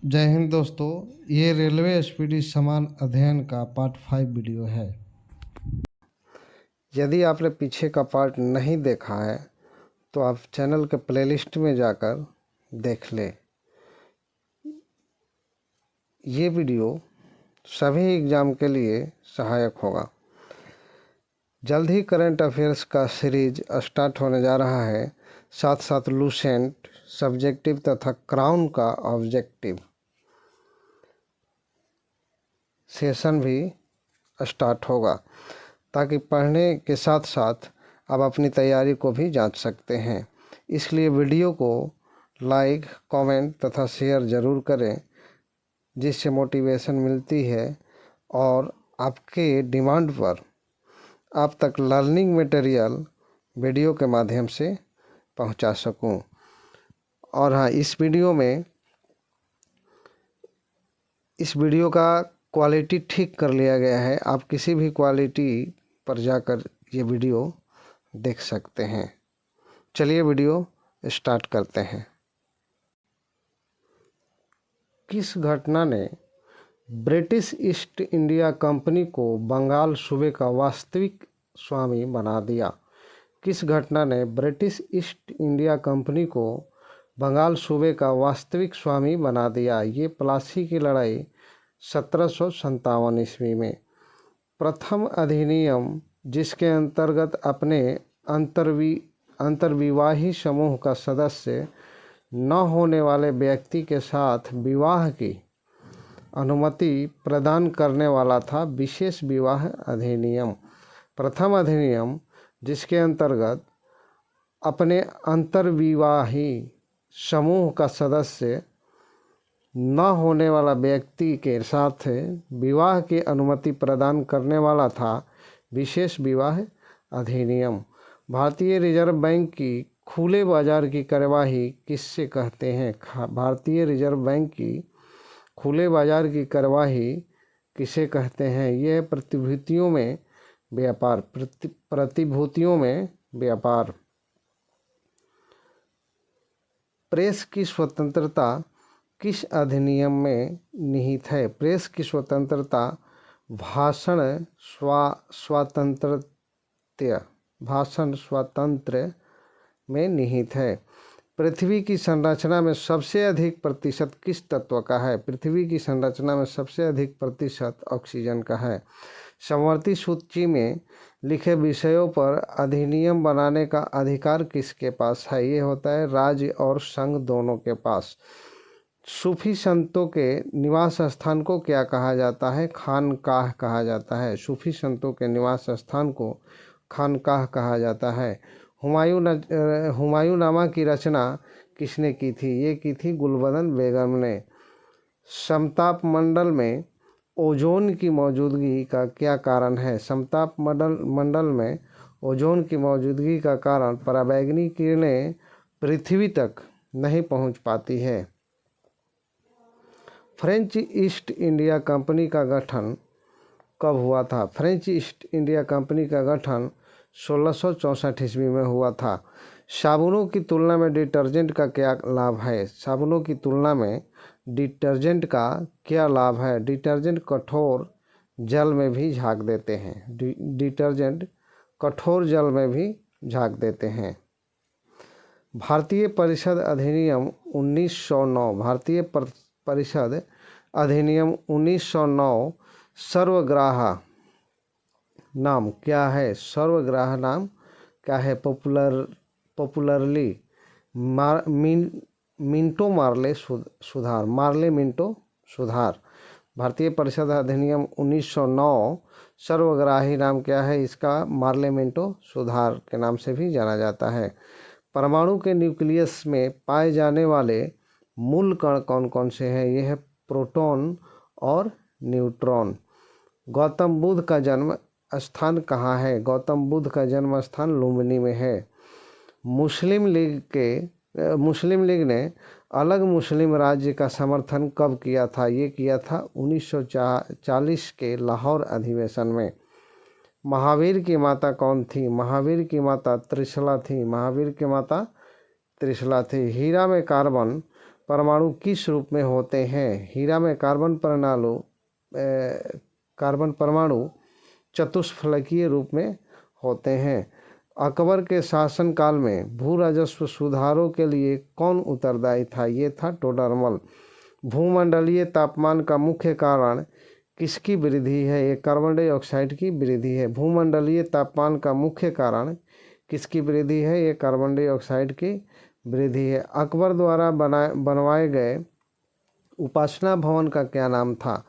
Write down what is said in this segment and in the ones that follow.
जय हिंद दोस्तों। ये रेलवे स्पीडी समान अध्ययन का पार्ट 5 वीडियो है। यदि आपने पीछे का पार्ट नहीं देखा है तो आप चैनल के प्लेलिस्ट में जाकर देख ले। ये वीडियो सभी एग्ज़ाम के लिए सहायक होगा। जल्द ही करंट अफेयर्स का सीरीज स्टार्ट होने जा रहा है, साथ साथ लूसेंट, सब्जेक्टिव तथा क्राउन का ऑब्जेक्टिव सेशन भी स्टार्ट होगा, ताकि पढ़ने के साथ साथ आप अपनी तैयारी को भी जांच सकते हैं। इसलिए वीडियो को लाइक, कमेंट तथा शेयर ज़रूर करें, जिससे मोटिवेशन मिलती है और आपके डिमांड पर आप तक लर्निंग मटेरियल वीडियो के माध्यम से पहुंचा सकूं। और हाँ, इस वीडियो का क्वालिटी ठीक कर लिया गया है। आप किसी भी क्वालिटी पर जाकर ये वीडियो देख सकते हैं। चलिए वीडियो स्टार्ट करते हैं। किस घटना ने ब्रिटिश ईस्ट इंडिया कंपनी को बंगाल सूबे का वास्तविक स्वामी बना दिया? किस घटना ने ब्रिटिश ईस्ट इंडिया कंपनी को बंगाल सूबे का वास्तविक स्वामी बना दिया? ये प्लासी की लड़ाई 1757 ईस्वी में। प्रथम अधिनियम जिसके अंतर्गत अपने अंतर्विवाही समूह का सदस्य न होने वाले व्यक्ति के साथ विवाह की अनुमति प्रदान करने वाला था, विशेष विवाह अधिनियम। प्रथम अधिनियम जिसके अंतर्गत अपने अंतर्विवाही समूह का सदस्य न होने वाला व्यक्ति के साथ विवाह की अनुमति प्रदान करने वाला था, विशेष विवाह अधिनियम। भारतीय रिजर्व बैंक की खुले बाजार की कार्यवाही किससे कहते हैं? भारतीय रिजर्व बैंक की खुले बाजार की कार्यवाही किसे कहते हैं? यह प्रतिभूतियों में व्यापार। प्रेस की स्वतंत्रता किस अधिनियम में निहित है? प्रेस की स्वतंत्रता भाषण स्वातंत्र्य में निहित है। पृथ्वी की संरचना में सबसे अधिक प्रतिशत किस तत्व का है? पृथ्वी की संरचना में सबसे अधिक प्रतिशत ऑक्सीजन का है। समवर्ती सूची में लिखे विषयों पर अधिनियम बनाने का अधिकार किसके पास है? ये होता है राज्य और संघ दोनों के पास। सूफी संतों के निवास स्थान को क्या कहा जाता है? खानकाह कहा जाता है। सूफी संतों के निवास स्थान को खानकाह कहा जाता है। हुमायूंनामा की रचना किसने की थी? ये की थी गुलबदन बेगम ने। समताप मंडल में ओजोन की मौजूदगी का क्या कारण है? समताप मंडल में ओजोन की मौजूदगी का कारण पराबैंगनी किरणें पृथ्वी तक नहीं पहुंच पाती है। फ्रेंच ईस्ट इंडिया कंपनी का गठन कब हुआ था? फ्रेंच ईस्ट इंडिया कंपनी का गठन 1664 ईस्वी में हुआ था। साबुनों की तुलना में डिटर्जेंट का क्या लाभ है? साबुनों की तुलना में डिटर्जेंट का क्या लाभ है? डिटर्जेंट कठोर जल में भी झाग देते हैं। डिटर्जेंट कठोर जल में भी झाग देते हैं। भारतीय परिषद अधिनियम 1909। भारतीय परिषद अधिनियम 1909 सर्वग्राह नाम क्या है? सर्वग्राह नाम क्या है? पॉपुलरली मिंटो मार्ले सुधार। भारतीय परिषद अधिनियम 1909 सर्वग्राही नाम क्या है इसका? मार्ले मिंटो सुधार के नाम से भी जाना जाता है। परमाणु के न्यूक्लियस में पाए जाने वाले मूल कण कौन कौन से हैं? यह है प्रोटॉन और न्यूट्रॉन। गौतम बुद्ध का जन्म स्थान कहाँ है? गौतम बुद्ध का जन्म स्थान लुम्बिनी में है। मुस्लिम लीग ने अलग मुस्लिम राज्य का समर्थन कब किया था? ये किया था 1940 के लाहौर अधिवेशन में। महावीर की माता कौन थी? महावीर की माता त्रिशला थी। हीरा में कार्बन परमाणु किस रूप में होते हैं? हीरा में कार्बन परमाणु चतुष्फलकीय रूप में होते हैं। अकबर के शासनकाल में भू राजस्व सुधारों के लिए कौन उत्तरदायी था? ये था टोडरमल। भूमंडलीय तापमान का मुख्य कारण किसकी वृद्धि है? ये कार्बन डाइऑक्साइड की वृद्धि है। भूमंडलीय तापमान का मुख्य कारण किसकी वृद्धि है? ये कार्बन डाइऑक्साइड की वृद्धि है। अकबर द्वारा बनवाए गए उपासना भवन का क्या नाम था?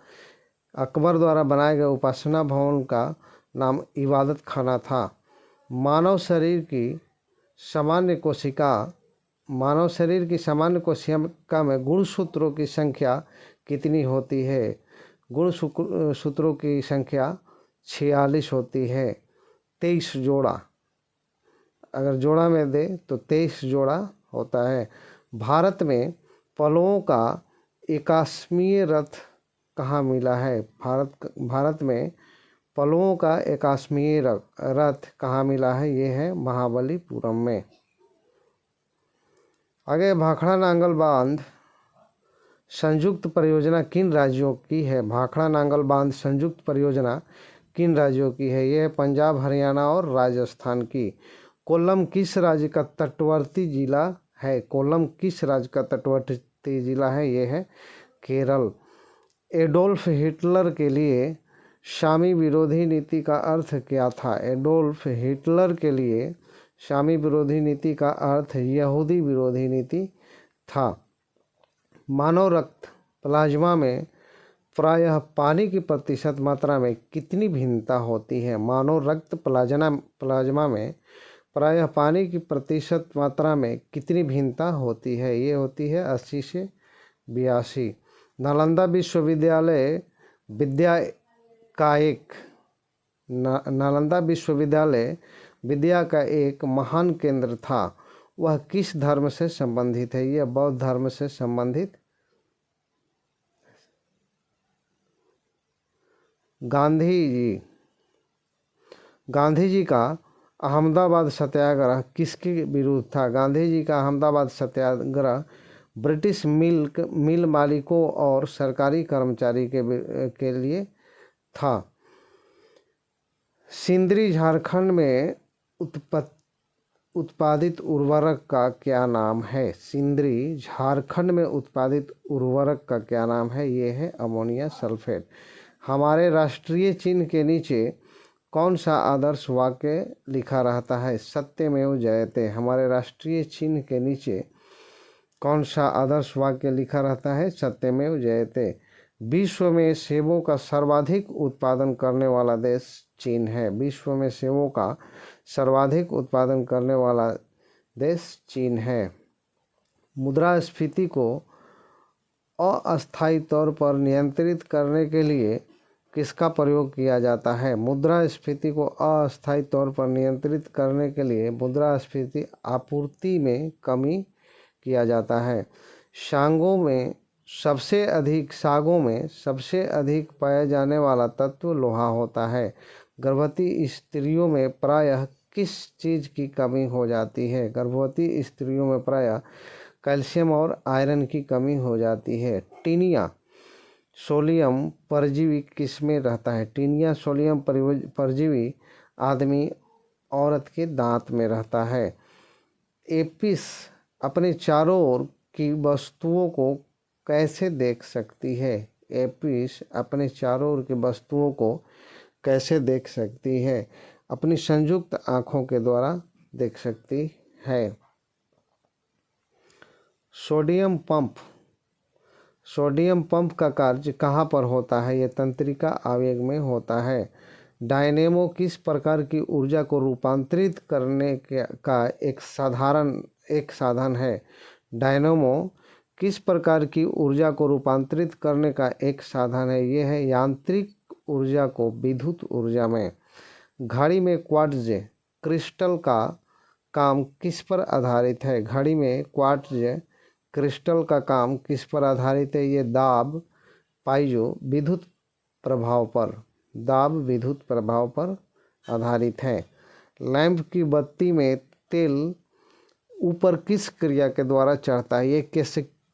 अकबर द्वारा बनाए गए उपासना भवन का नाम इबादत खाना था। मानव शरीर की सामान्य कोशिका में गुणसूत्रों की संख्या कितनी होती है? गुणसूत्रों की संख्या 46 होती है। 23 जोड़ा, अगर जोड़ा में दे तो 23 जोड़ा होता है। भारत में पलों का एकाश्मीय रथ कहाँ मिला है? भारत में पलों का एकाश्मीय रथ कहाँ मिला है? ये है महाबलीपुरम में। आगे, भाखड़ा नांगल बांध संयुक्त परियोजना किन राज्यों की है? भाखड़ा नांगल बांध संयुक्त परियोजना किन राज्यों की है? यह है पंजाब, हरियाणा और राजस्थान की। कोल्लम किस राज्य का तटवर्ती जिला है? कोल्लम किस राज्य का तटवर्ती जिला है? यह है केरल। एडोल्फ हिटलर के लिए शामी विरोधी नीति का अर्थ क्या था? एडोल्फ हिटलर के लिए शामी विरोधी नीति का अर्थ यहूदी विरोधी नीति था। मानव रक्त प्लाज्मा में प्रायः पानी की प्रतिशत मात्रा में कितनी भिन्नता होती है? मानव रक्त प्लाज्मा में प्रायः पानी की प्रतिशत मात्रा में कितनी भिन्नता होती है? ये होती है 80 से 82। नालंदा विश्वविद्यालय विद्या का एक महान केंद्र था। वह किस धर्म से संबंधित है? यह बौद्ध धर्म से संबंधित। गांधी जी का अहमदाबाद सत्याग्रह किसके विरुद्ध था? गांधी जी का अहमदाबाद सत्याग्रह ब्रिटिश मिल मालिकों और सरकारी कर्मचारी के लिए था। सिंदरी झारखंड में उत्पादित उर्वरक का क्या नाम है? सिंदरी झारखंड में उत्पादित उर्वरक का क्या नाम है? ये है अमोनिया सल्फेट। हमारे राष्ट्रीय चिन्ह के नीचे कौन सा आदर्श वाक्य लिखा रहता है? सत्यमेव जयते। हमारे राष्ट्रीय चिन्ह के नीचे कौन सा आदर्श वाक्य लिखा रहता है? सत्यमेव जयते। विश्व में सेबों का सर्वाधिक उत्पादन करने वाला देश चीन है। विश्व में सेबों का सर्वाधिक उत्पादन करने वाला देश चीन है। मुद्रास्फीति को अस्थायी तौर पर नियंत्रित करने के लिए किसका प्रयोग किया जाता है? मुद्रास्फीति को अस्थायी तौर पर नियंत्रित करने के लिए मुद्रास्फीति आपूर्ति में कमी किया जाता है। सागों में सबसे अधिक पाया जाने वाला तत्व लोहा होता है। गर्भवती स्त्रियों में प्रायः किस चीज़ की कमी हो जाती है? गर्भवती स्त्रियों में प्रायः कैल्शियम और आयरन की कमी हो जाती है। टीनिया सोलियम परजीवी किस में रहता है? टीनिया सोलियम परजीवी आदमी औरत के दांत में रहता है। एपिस अपने चारों ओर की वस्तुओं को कैसे देख सकती है? एपिस अपने चारों ओर की वस्तुओं को कैसे देख सकती है? अपनी संयुक्त आँखों के द्वारा देख सकती है। सोडियम पंप का कार्य कहाँ पर होता है? यह तंत्रिका आवेग में होता है। डायनेमो किस प्रकार की ऊर्जा को रूपांतरित करने का एक साधन है? डायनेमो किस प्रकार की ऊर्जा को रूपांतरित करने का एक साधन है? यह है यांत्रिक ऊर्जा को विद्युत ऊर्जा में। घड़ी में क्वार्ट्ज क्रिस्टल का काम किस पर आधारित है? घड़ी में क्वार्ट्ज क्रिस्टल का काम किस पर आधारित है? ये दाब विद्युत प्रभाव पर आधारित है। लैंप की बत्ती में तेल ऊपर किस क्रिया के द्वारा चढ़ता है? ये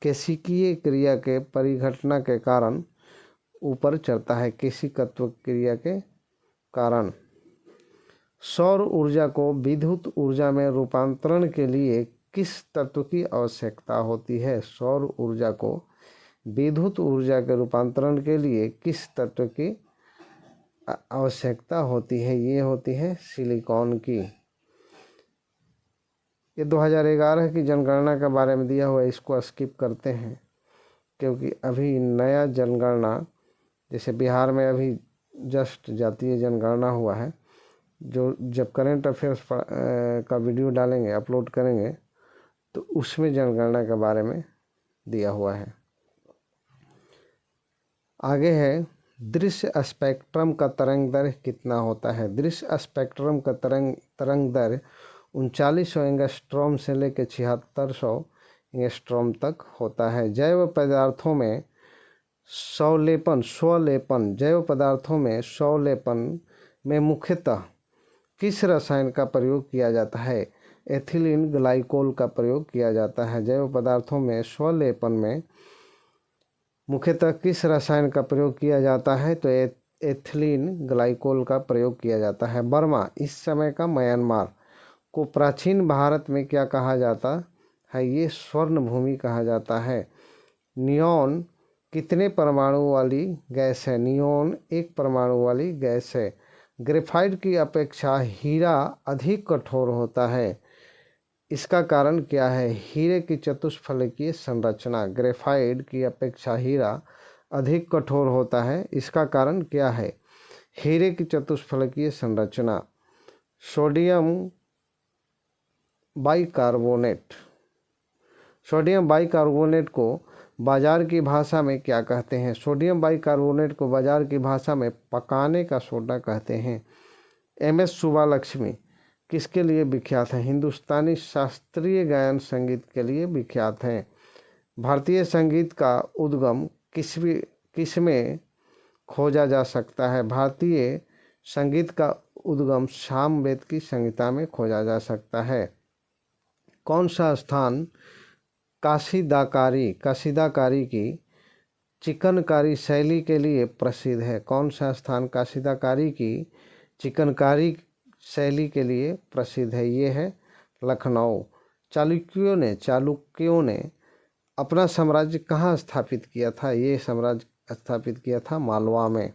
केशिकीय क्रिया के परिघटना के कारण ऊपर चढ़ता है। केशिकत्व क्रिया के कारण सौर ऊर्जा को विद्युत ऊर्जा में रूपांतरण के लिए किस तत्व की आवश्यकता होती है? सौर ऊर्जा को विद्युत ऊर्जा के रूपांतरण के लिए किस तत्व की आवश्यकता होती है? ये होती है सिलिकॉन की। ये 2011 की जनगणना के बारे में दिया हुआ है, इसको स्किप करते हैं क्योंकि अभी नया जनगणना, जैसे बिहार में अभी जस्ट जातीय जनगणना हुआ है, जो जब करंट अफेयर्स का वीडियो डालेंगे, अपलोड करेंगे, तो उसमें जनगणना के बारे में दिया हुआ है। आगे है, दृश्य स्पेक्ट्रम का तरंग दर कितना होता है? दृश्य स्पेक्ट्रम का तरंग दर 3900 एंगस्ट्रॉम से लेकर 7600 एंगस्ट्रॉम तक होता है। जैव पदार्थों में स्वलेपन में मुख्यतः किस रसायन का प्रयोग किया जाता है? एथिलीन ग्लाइकोल का प्रयोग किया जाता है। जैव पदार्थों में स्वलेपन में मुख्यतः किस रसायन का प्रयोग किया जाता है? तो एथिलीन ग्लाइकोल का प्रयोग किया जाता है। बर्मा, इस समय का म्यांमार, को प्राचीन भारत में क्या कहा जाता है? ये स्वर्ण भूमि कहा जाता है। नियोन कितने परमाणु वाली गैस है? नियोन एक परमाणु वाली गैस है। ग्रेफाइट की अपेक्षा हीरा अधिक कठोर होता है, इसका कारण क्या है? हीरे की चतुष्फलकीय संरचना। ग्रेफाइट की अपेक्षा हीरा अधिक कठोर होता है, इसका कारण क्या है? हीरे की चतुष्फलकीय संरचना। सोडियम बाइकार्बोनेट को बाजार की भाषा में क्या कहते हैं? सोडियम बाइकार्बोनेट को बाजार की भाषा में पकाने का सोडा कहते हैं। MS सुब्बालक्ष्मी किसके लिए विख्यात है? हिंदुस्तानी शास्त्रीय गायन संगीत के लिए विख्यात हैं। भारतीय संगीत का उद्गम किसमें खोजा जा सकता है? भारतीय संगीत का उद्गम सामवेद की संहिता में खोजा जा सकता है। कौन सा स्थान कशीदाकारी की चिकनकारी शैली के लिए प्रसिद्ध है? कौन सा स्थान कशीदाकारी की चिकनकारी शैली के लिए प्रसिद्ध है? ये है लखनऊ। चालुक्यों ने अपना साम्राज्य कहाँ स्थापित किया था? ये साम्राज्य स्थापित किया था मालवा में।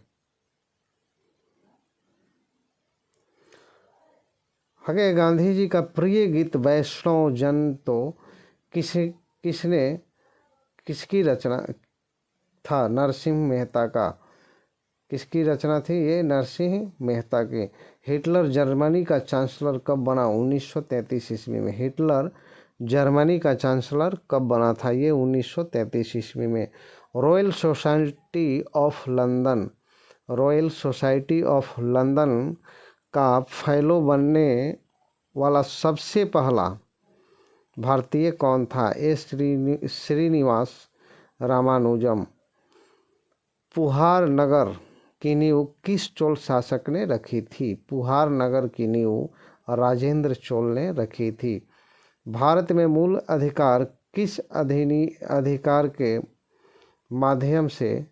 आगे, गांधी जी का प्रिय गीत वैष्णव जन तो किसकी रचना था? नरसिंह मेहता का। किसकी रचना थी? ये नरसिंह मेहता की। हिटलर जर्मनी का चांसलर कब बना? 1933 ईस्वी में। हिटलर जर्मनी का चांसलर कब बना था? ये 1933 ईस्वी में। रॉयल सोसाइटी ऑफ लंदन का फेलो बनने वाला सबसे पहला भारतीय कौन था? श्रीनिवास रामानुजम। पुहार नगर की नींव किस चोल शासक ने रखी थी? पुहार नगर की नींव राजेंद्र चोल ने रखी थी। भारत में मूल अधिकार किस अधिकार के माध्यम से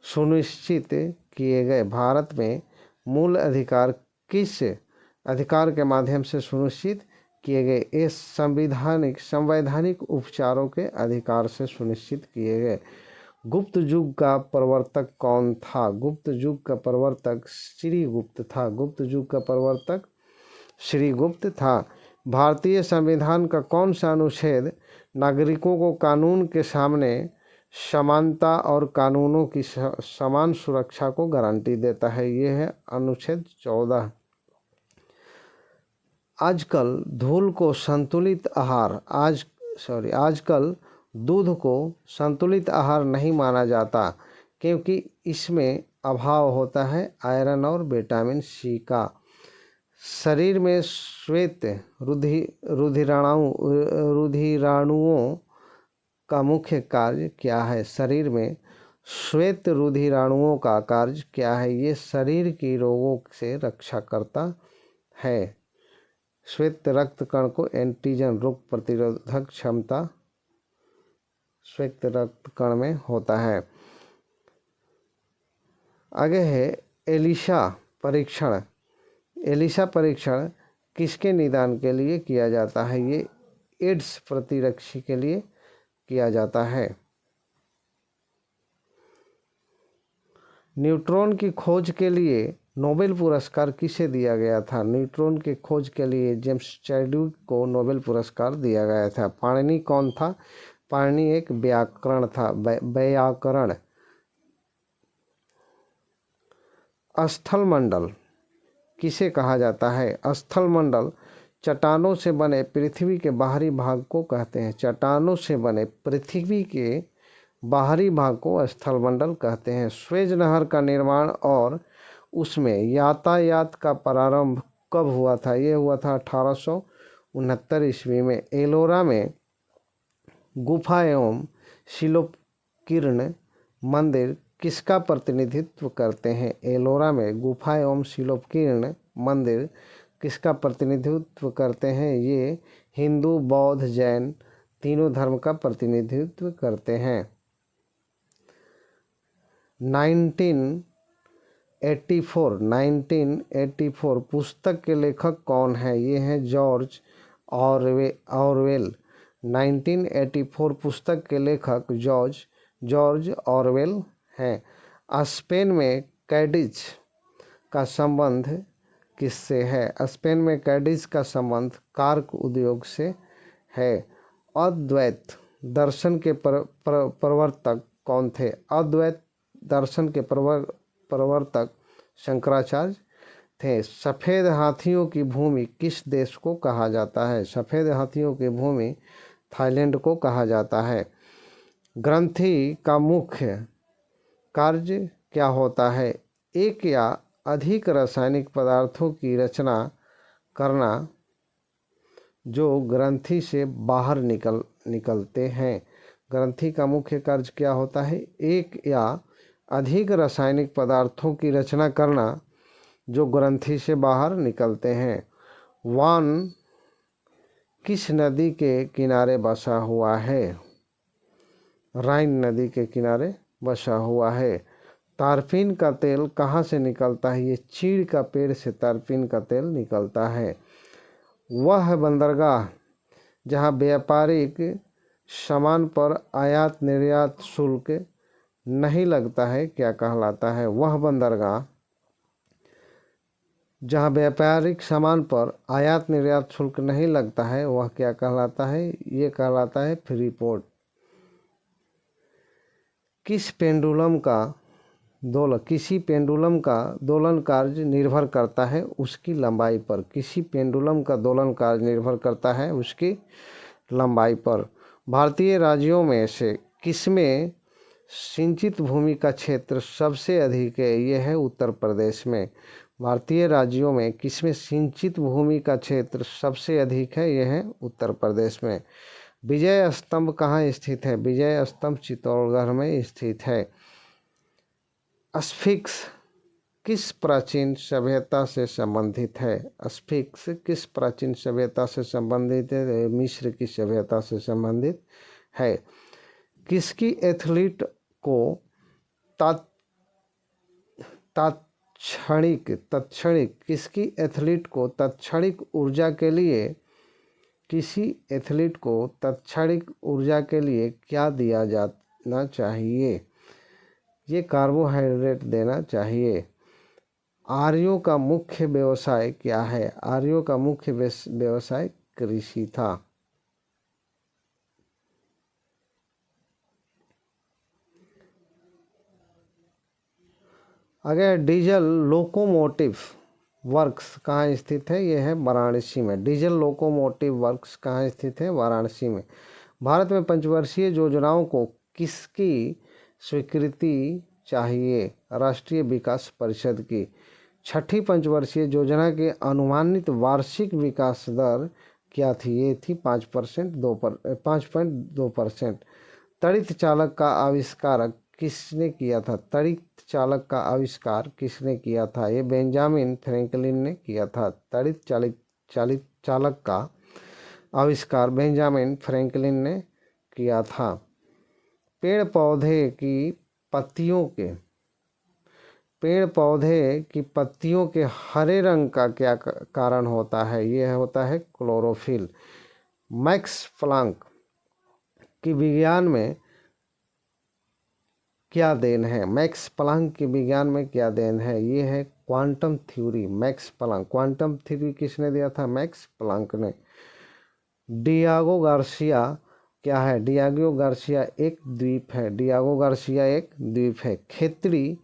सुनिश्चित किए गए? भारत में मूल अधिकार किस अधिकार के माध्यम से सुनिश्चित किए गए? ये संवैधानिक उपचारों के अधिकार से सुनिश्चित किए गए। गुप्त युग का प्रवर्तक कौन था? गुप्त युग का प्रवर्तक श्रीगुप्त था। गुप्त युग का प्रवर्तक श्रीगुप्त था। भारतीय संविधान का कौन सा अनुच्छेद नागरिकों को कानून के सामने समानता और कानूनों की समान सुरक्षा को गारंटी देता है? ये है अनुच्छेद 14। आजकल दूध को संतुलित आहार नहीं माना जाता क्योंकि इसमें अभाव होता है आयरन और विटामिन सी का। शरीर में श्वेत रुधिराणुओं का मुख्य कार्य क्या है? शरीर में श्वेत रुधिराणुओं का कार्य क्या है? ये शरीर की रोगों से रक्षा करता है। श्वेत रक्त कण को एंटीजन रोग प्रतिरोधक क्षमता श्वेत रक्त कण में होता है। आगे है एलिसा परीक्षण। एलिसा परीक्षण किसके निदान के लिए किया जाता है? ये एड्स प्रतिरक्षी के लिए किया जाता है। न्यूट्रॉन की खोज के लिए नोबेल पुरस्कार किसे दिया गया था? न्यूट्रॉन की खोज के लिए जेम्स चैडविक को नोबेल पुरस्कार दिया गया था। पाणिनि कौन था? पाणिनि एक व्याकरण था, व्याकरण। स्थलमंडल किसे कहा जाता है? स्थलमंडल चट्टानों से बने पृथ्वी के बाहरी भाग को कहते हैं। चट्टानों से बने पृथ्वी के बाहरी भाग को स्थलमंडल कहते हैं। स्वेज नहर का निर्माण और उसमें यातायात का प्रारंभ कब हुआ था? ये हुआ था 1869 ईस्वी में। एलोरा में गुफा एवं शिलोपकीर्ण मंदिर किसका प्रतिनिधित्व करते हैं? एलोरा में गुफा एवं शिलोपकीर्ण मंदिर किसका प्रतिनिधित्व करते हैं? ये हिंदू, बौद्ध, जैन तीनों धर्म का प्रतिनिधित्व करते हैं। 1984 पुस्तक के लेखक कौन है? ये हैं जॉर्ज ऑरवेल। 1984 पुस्तक के लेखक जॉर्ज ऑरवेल हैं। स्पेन में कैडिज का संबंध किससे है? स्पेन में कैडिज का संबंध कार्क उद्योग से है। अद्वैत दर्शन के प्रवर्तक कौन थे? अद्वैत दर्शन के प्रवर्तक शंकराचार्य थे। सफ़ेद हाथियों की भूमि किस देश को कहा जाता है? सफ़ेद हाथियों की भूमि थाईलैंड को कहा जाता है। ग्रंथि का मुख्य कार्य क्या होता है? एक या अधिक रासायनिक पदार्थों की रचना करना जो ग्रंथि से बाहर निकलते हैं। ग्रंथि का मुख्य कार्य क्या होता है? एक या अधिक रासायनिक पदार्थों की रचना करना जो ग्रंथि से बाहर निकलते हैं। वान किस नदी के किनारे बसा हुआ है? राइन नदी के किनारे बसा हुआ है। तारपीन का तेल कहाँ से निकलता है? ये चीड़ का पेड़ से तारपीन का तेल निकलता है। वह बंदरगाह जहाँ व्यापारिक सामान पर आयात निर्यात शुल्क नहीं लगता है क्या कहलाता है? वह बंदरगाह जहाँ व्यापारिक सामान पर आयात निर्यात शुल्क नहीं लगता है वह क्या कहलाता है? ये कहलाता है फ्री पोर्ट। किसी पेंडुलम का दोलन कार्य निर्भर करता है उसकी लंबाई पर। किसी पेंडुलम का दोलन कार्य निर्भर करता है उसकी लंबाई पर। भारतीय राज्यों में से किसमें सिंचित भूमि का क्षेत्र सबसे अधिक है? यह है उत्तर प्रदेश में। भारतीय राज्यों में किसमें सिंचित भूमि का क्षेत्र सबसे अधिक है? यह है उत्तर प्रदेश में। विजय स्तंभ कहाँ स्थित है? विजय स्तंभ चित्तौड़गढ़ में स्थित है। स्फिंक्स किस प्राचीन सभ्यता से संबंधित है? स्फिंक्स किस प्राचीन सभ्यता से संबंधित है? मिस्र की सभ्यता से संबंधित है। किसकी एथलीट को तत्क्षणिक ऊर्जा के लिए किसी एथलीट को तत्क्षणिक ऊर्जा के लिए क्या दिया जाना चाहिए? ये कार्बोहाइड्रेट देना चाहिए। आर्यों का मुख्य व्यवसाय क्या है? आर्यों का मुख्य व्यवसाय कृषि था। अगर डीजल लोकोमोटिव वर्क्स कहाँ स्थित है? यह है वाराणसी में। डीजल लोकोमोटिव वर्क्स कहाँ स्थित है? वाराणसी में। भारत में पंचवर्षीय योजनाओं को किसकी स्वीकृति चाहिए? राष्ट्रीय विकास परिषद की। छठी पंचवर्षीय योजना के अनुमानित वार्षिक विकास दर क्या थी? ये थी 5.2%। तड़ित चालक का आविष्कार किसने किया था? तड़ित चालक का आविष्कार किसने किया था? ये बेंजामिन फ्रैंकलिन ने किया था। तड़ित चालक का आविष्कार बेंजामिन फ्रैंकलिन ने किया था। पेड़ पौधे की पत्तियों के हरे रंग का क्या कारण होता है? यह होता है क्लोरोफिल। मैक्स प्लांक की विज्ञान में क्या देन है? मैक्स प्लांक की विज्ञान में क्या देन है? ये है quantum theory. Max Planck, quantum theory किसने दिया था? मैक्स प्लांक ने। डियागो गार्सिया क्या है? डियागो गार्सिया एक द्वीप है। डियागो गार्सिया एक द्वीप है। खेतड़ी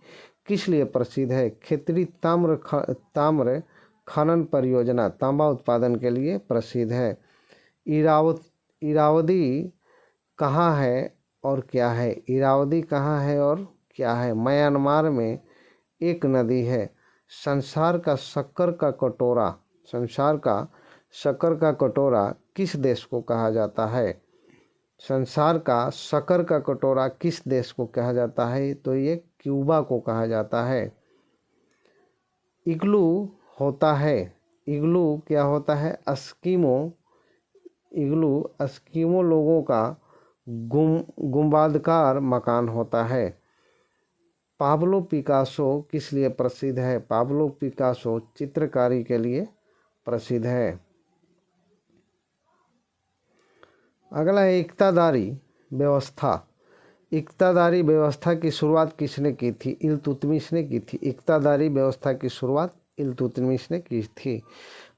किस लिए प्रसिद्ध है? खेतड़ी ताम्र खनन परियोजना, तांबा उत्पादन के लिए प्रसिद्ध है। इरावदी कहाँ है और क्या है? इरावदी कहाँ है और क्या है? म्यांमार में एक नदी है। संसार का शक्कर का कटोरा किस देश को कहा जाता है? संसार का शक्कर का कटोरा किस देश को कहा जाता है? तो ये क्यूबा को कहा जाता है। इग्लू क्या होता है? एस्किमो लोगों का गुंबदाकार मकान होता है। पाब्लो पिकासो किस लिए प्रसिद्ध है? पाब्लो पिकासो चित्रकारी के लिए प्रसिद्ध है। अगला है इक्तादारी व्यवस्था। इक्तादारी व्यवस्था की शुरुआत किसने की थी? इल्तुतमिश ने की थी। इक्तादारी व्यवस्था की शुरुआत इल्तुतमिश ने की थी।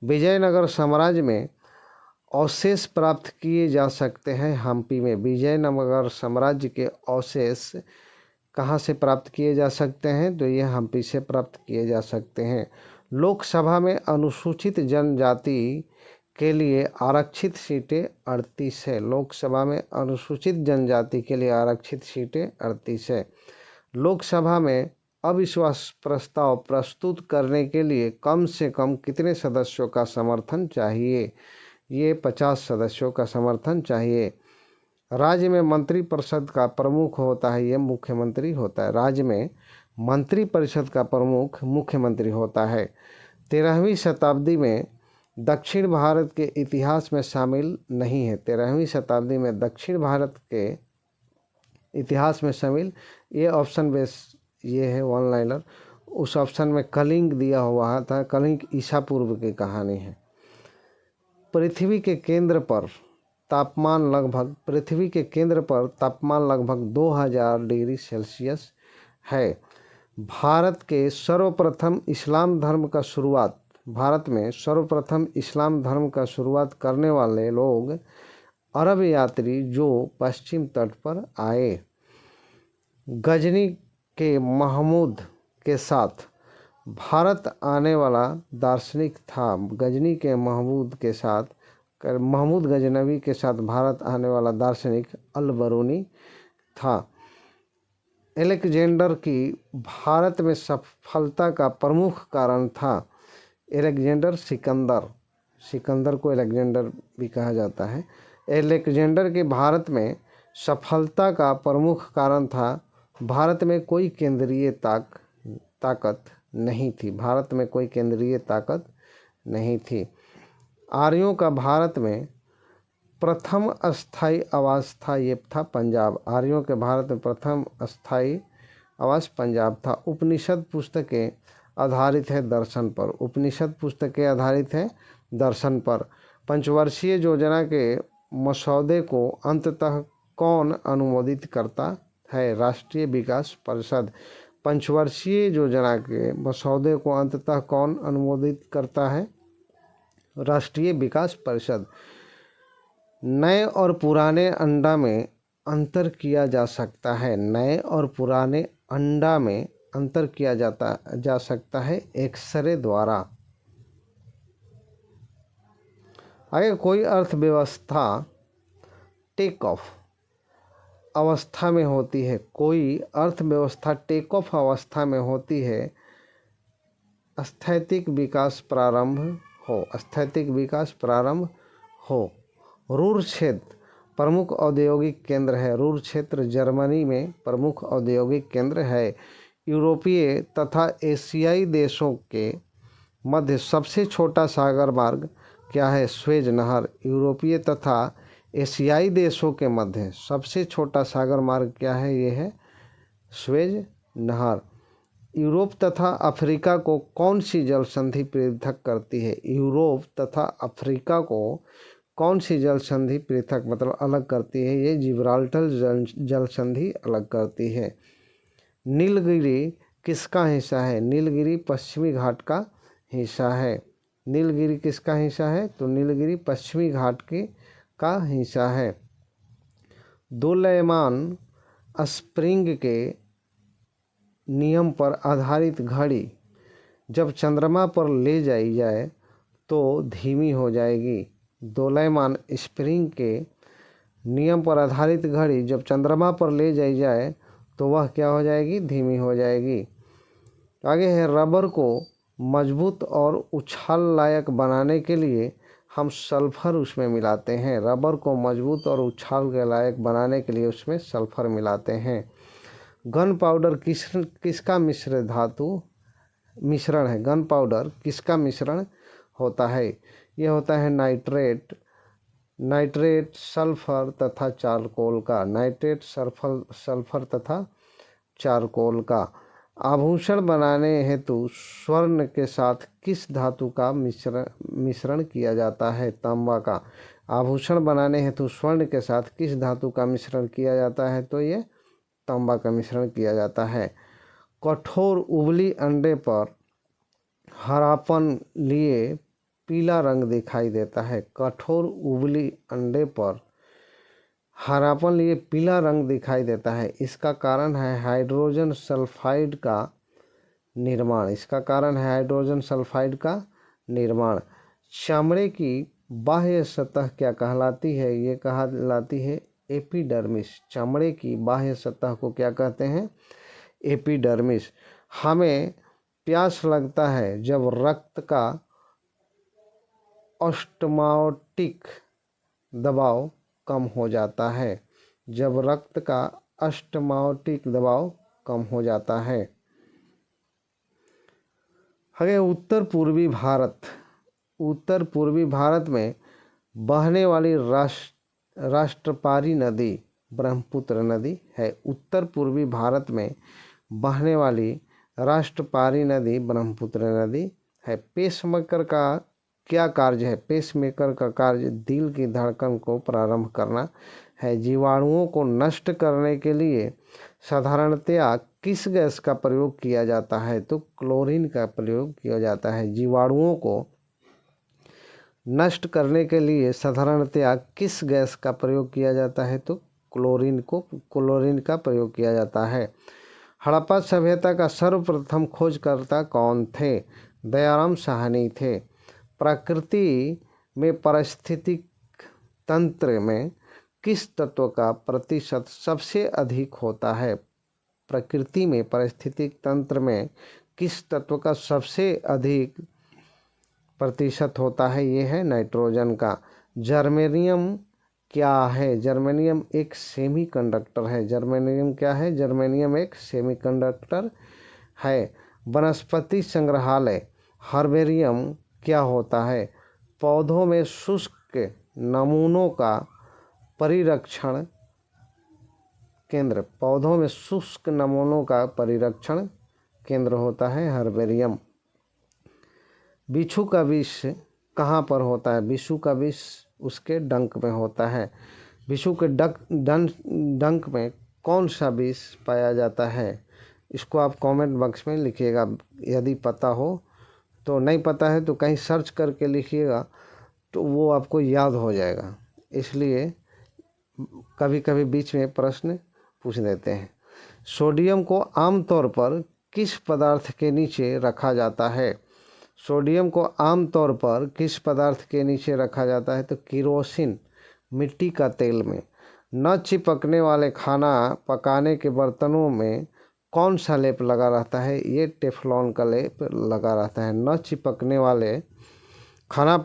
विजयनगर साम्राज्य में अवशेष प्राप्त किए जा सकते हैं हम्पी में। विजयनगर साम्राज्य के अवशेष कहाँ से प्राप्त किए जा सकते हैं? तो ये हम्पी से प्राप्त किए जा सकते हैं। लोकसभा में अनुसूचित जनजाति के लिए आरक्षित सीटें 38 है। लोकसभा में अनुसूचित जनजाति के लिए आरक्षित सीटें 38 है। लोकसभा में अविश्वास प्रस्ताव प्रस्तुत करने के लिए कम से कम कितने सदस्यों का समर्थन चाहिए? ये 50 सदस्यों का समर्थन चाहिए। राज्य में मंत्रिपरिषद का प्रमुख होता है, ये मुख्यमंत्री होता है। राज्य में मंत्रिपरिषद का प्रमुख मुख्यमंत्री होता है। 13वीं शताब्दी में दक्षिण भारत के इतिहास में शामिल नहीं है। 13वीं शताब्दी में दक्षिण भारत के इतिहास में शामिल, ये ऑप्शन बेस ये है वन लाइनर। उस ऑप्शन में कलिंग दिया हुआ था। कलिंग ईसा पूर्व की कहानी है। पृथ्वी के केंद्र पर तापमान लगभग 2000 डिग्री सेल्सियस है। भारत में सर्वप्रथम इस्लाम धर्म का शुरुआत करने वाले लोग अरब यात्री जो पश्चिम तट पर आए। गजनी के महमूद के साथ भारत आने वाला दार्शनिक था। महमूद गजनवी के साथ भारत आने वाला दार्शनिक अल-बरूनी था। अलेक्जेंडर की भारत में सफलता का प्रमुख कारण था। सिकंदर को अलेक्जेंडर भी कहा जाता है। अलेक्जेंडर के भारत में सफलता का प्रमुख कारण था भारत में कोई केंद्रीय ताकत नहीं थी। आर्यों का भारत में प्रथम अस्थायी आवास था, ये था पंजाब। आर्यों के भारत में प्रथम अस्थायी आवास पंजाब था। उपनिषद पुस्तकें आधारित है दर्शन पर। पंचवर्षीय योजना के मसौदे को अंततः कौन अनुमोदित करता है? राष्ट्रीय विकास परिषद। पंचवर्षीय योजना के मसौदे को अंततः कौन अनुमोदित करता है? राष्ट्रीय विकास परिषद। नए और पुराने अंडा में अंतर किया जा सकता है। नए और पुराने अंडा में अंतर किया जा सकता है एक्सरे द्वारा। आगे, कोई अर्थव्यवस्था टेक ऑफ अवस्था में होती है। कोई अर्थव्यवस्था टेक ऑफ अवस्था में होती है स्थैतिक विकास प्रारंभ हो। रूर क्षेत्र प्रमुख औद्योगिक केंद्र है। रूर क्षेत्र जर्मनी में प्रमुख औद्योगिक केंद्र है। यूरोपीय तथा एशियाई देशों के मध्य सबसे छोटा सागर मार्ग क्या है? स्वेज नहर। यूरोपीय तथा एशियाई देशों के मध्य सबसे छोटा सागर मार्ग क्या है? ये है स्वेज नहर। यूरोप तथा अफ्रीका को कौन सी जल संधि पृथक करती है? यूरोप तथा अफ्रीका को कौन सी जल संधि पृथक मतलब अलग करती है? ये जिब्राल्टर जल संधि अलग करती है। नीलगिरी किसका हिस्सा है? नीलगिरी पश्चिमी घाट का हिस्सा है। नीलगिरी किसका हिस्सा है? तो नीलगिरी पश्चिमी घाट का हिस्सा है। दोलयमान स्प्रिंग के नियम पर आधारित घड़ी जब चंद्रमा पर ले जाई जाए तो धीमी हो जाएगी। दोलयमान स्प्रिंग के नियम पर आधारित घड़ी जब चंद्रमा पर ले जाई जाए तो वह क्या हो जाएगी? धीमी हो जाएगी। आगे है रबर को मजबूत और उछाल लायक बनाने के लिए हम सल्फर उसमें मिलाते हैं। रबर को मजबूत और उछाल के लायक बनाने के लिए उसमें सल्फर मिलाते हैं। गन पाउडर किसका मिश्रण है? गन पाउडर किसका मिश्रण होता है? यह होता है नाइट्रेट सल्फर तथा चारकोल का। नाइट्रेट सल्फर तथा चारकोल का। आभूषण बनाने हेतु स्वर्ण के साथ किस धातु का मिश्रण किया जाता है? तांबा का। आभूषण बनाने हेतु स्वर्ण के साथ किस धातु का मिश्रण किया जाता है? तो ये तांबा का मिश्रण किया जाता है। कठोर उबली अंडे पर हरापन लिए पीला रंग दिखाई देता है। कठोर उबली अंडे पर हरापन लिए पीला रंग दिखाई देता है। इसका कारण है हाइड्रोजन सल्फाइड का निर्माण। इसका कारण है हाइड्रोजन सल्फाइड का निर्माण। चमड़े की बाह्य सतह क्या कहलाती है? ये कहलाती है एपिडर्मिस। चमड़े की बाह्य सतह को क्या कहते हैं? एपिडर्मिस। हमें प्यास लगता है जब रक्त का ऑस्मोटिक दबाव कम हो जाता है। जब रक्त का ऑस्मोटिक दबाव कम हो जाता है। आगे उत्तर पूर्वी भारत में बहने वाली राष्ट्रपारी नदी ब्रह्मपुत्र नदी है। उत्तर पूर्वी भारत में बहने वाली राष्ट्रपारी नदी ब्रह्मपुत्र नदी है। पेसमेकर का क्या कार्य है? पेसमेकर का कार्य दिल की धड़कन को प्रारंभ करना है। जीवाणुओं को नष्ट करने के लिए साधारणतया किस गैस का प्रयोग किया जाता है? तो क्लोरीन का प्रयोग किया जाता है। जीवाणुओं को नष्ट करने के लिए साधारणतया किस गैस का प्रयोग किया जाता है? तो क्लोरीन का प्रयोग किया जाता है। हड़प्पा सभ्यता का सर्वप्रथम खोजकर्ता कौन थे? दयाराम साहनी थे। प्रकृति में पारिस्थितिक तंत्र में किस तत्व का प्रतिशत सबसे अधिक होता है? प्रकृति में पारिस्थितिक तंत्र में किस तत्व का सबसे अधिक प्रतिशत होता है? ये है नाइट्रोजन का। जर्मेनियम क्या है? जर्मेनियम एक सेमीकंडक्टर है। जर्मेनियम क्या है? जर्मेनियम एक सेमीकंडक्टर है। वनस्पति संग्रहालय हर्बेरियम क्या होता है? पौधों में शुष्क नमूनों का परिरक्षण केंद्र। पौधों में शुष्क नमूनों का परिरक्षण केंद्र होता है हर्बेरियम। बिच्छू का विष कहाँ पर होता है? बिच्छू का विष उसके डंक में होता है। बिच्छू के डंक में कौन सा विष पाया जाता है? इसको आप कमेंट बॉक्स में लिखिएगा यदि पता हो तो। नहीं पता है तो कहीं सर्च करके लिखिएगा तो वो आपको याद हो जाएगा। इसलिए कभी कभी बीच में प्रश्न पूछ देते हैं। सोडियम को आमतौर पर किस पदार्थ के नीचे रखा जाता है? सोडियम को आमतौर पर किस पदार्थ के नीचे रखा जाता है? तो केरोसिन मिट्टी का तेल में। न चिपकने वाले खाना पकाने के बर्तनों में कौन सा लेप लगा रहता है? ये टेफ्लॉन का लेप लगा रहता है। न चिपकने वाले खाना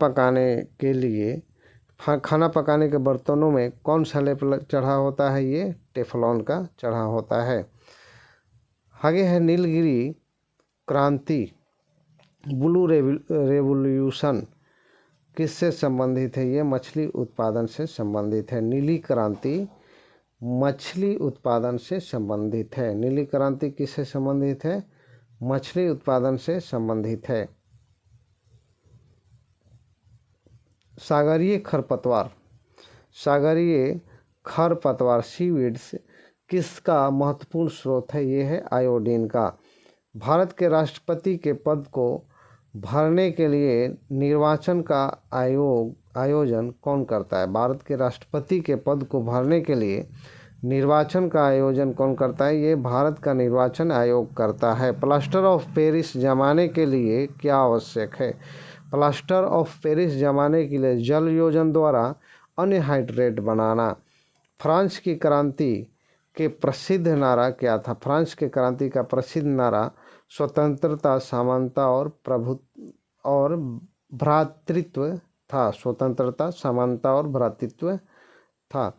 पकाने के बर्तनों में कौन सा लेप चढ़ा होता है? ये टेफ्लॉन का चढ़ा होता है। आगे है नीलगिरी क्रांति ब्लू रेवोल्यूशन किससे संबंधित है? ये मछली उत्पादन से संबंधित है। नीली क्रांति मछली उत्पादन से संबंधित है। नीली क्रांति किससे संबंधित है? मछली उत्पादन से संबंधित है। सागरीय खरपतवार, सागरीय खरपतवार सीवीड्स किसका महत्वपूर्ण स्रोत है? ये है आयोडीन का। भारत के राष्ट्रपति के पद को भरने के लिए निर्वाचन का आयोजन कौन करता है? भारत के राष्ट्रपति के पद को भरने के लिए निर्वाचन का आयोजन कौन करता है? ये भारत का निर्वाचन आयोग करता है। प्लास्टर ऑफ पेरिस जमाने के लिए क्या आवश्यक है? प्लास्टर ऑफ पेरिस जमाने के लिए जल योजन द्वारा अनहाइड्रेट बनाना। फ्रांस की क्रांति के प्रसिद्ध नारा क्या था? फ्रांस के क्रांति का प्रसिद्ध नारा स्वतंत्रता, समानता और भ्रातृत्व था। स्वतंत्रता, समानता और भ्रातृत्व था।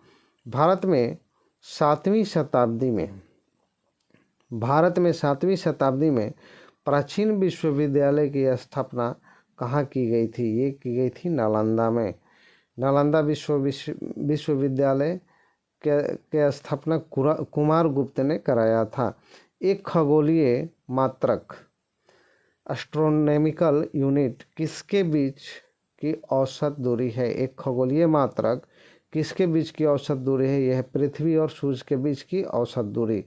भारत में 7वीं शताब्दी में प्राचीन विश्वविद्यालय की स्थापना कहाँ की गई थी? ये की गई थी नालंदा में। नालंदा विश्वविद्यालय के स्थापना कुमार गुप्त ने कराया था। एक खगोलीय मात्रक एस्ट्रोनॉमिकल यूनिट किसके बीच की औसत दूरी है? एक खगोलीय मात्रक किसके बीच की औसत दूरी है? यह पृथ्वी और सूर्य के बीच की औसत दूरी।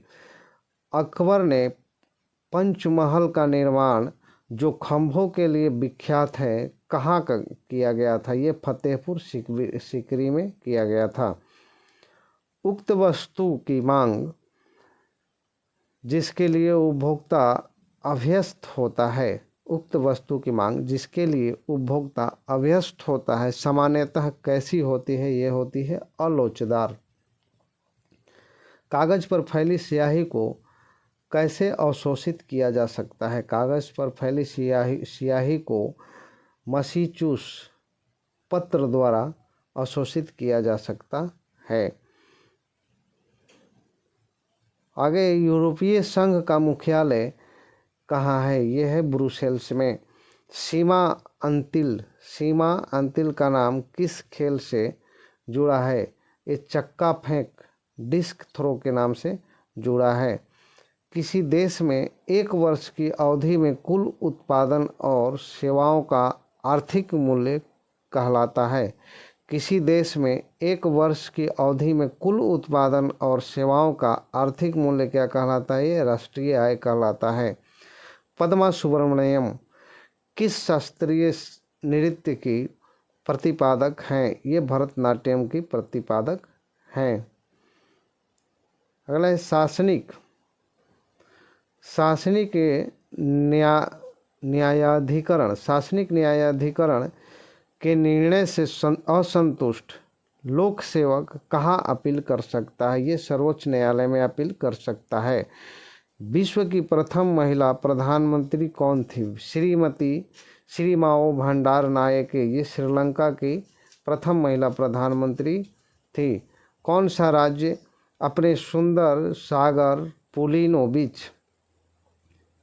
अकबर ने पंचमहल का निर्माण जो खंभों के लिए विख्यात है कहाँ किया गया था? ये फतेहपुर सीकरी में किया गया था। उक्त वस्तु की मांग जिसके लिए उपभोक्ता अभ्यस्त होता है, उक्त वस्तु की मांग जिसके लिए उपभोक्ता अभ्यस्त होता है सामान्यतः कैसी होती है? ये होती है अलोचदार। कागज पर फैली स्याही को कैसे अवशोषित किया जा सकता है? कागज पर फैली स्याही को मशीचूस पत्र द्वारा अवशोषित किया जा सकता है। आगे, यूरोपीय संघ का मुख्यालय कहाँ है? यह है ब्रुसेल्स में। सीमा अंतिल का नाम किस खेल से जुड़ा है? ये चक्का फेंक डिस्क थ्रो के नाम से जुड़ा है। किसी देश में एक वर्ष की अवधि में कुल उत्पादन और सेवाओं का आर्थिक मूल्य कहलाता है। किसी देश में एक वर्ष की अवधि में कुल उत्पादन और सेवाओं का आर्थिक मूल्य क्या कहलाता है? ये राष्ट्रीय आय कहलाता है। पद्मा सुब्रमण्यम किस शास्त्रीय नृत्य की प्रतिपादक हैं? ये भरतनाट्यम की प्रतिपादक हैं। अगला है शासनिक न्यायाधिकरण के निर्णय से असंतुष्ट लोक सेवक कहाँ अपील कर सकता है? ये सर्वोच्च न्यायालय में अपील कर सकता है। विश्व की प्रथम महिला प्रधानमंत्री कौन थी? श्री माओ भंडार नायके। ये श्रीलंका की प्रथम महिला प्रधानमंत्री थी। कौन सा राज्य अपने सुंदर सागर पुलिनो बीच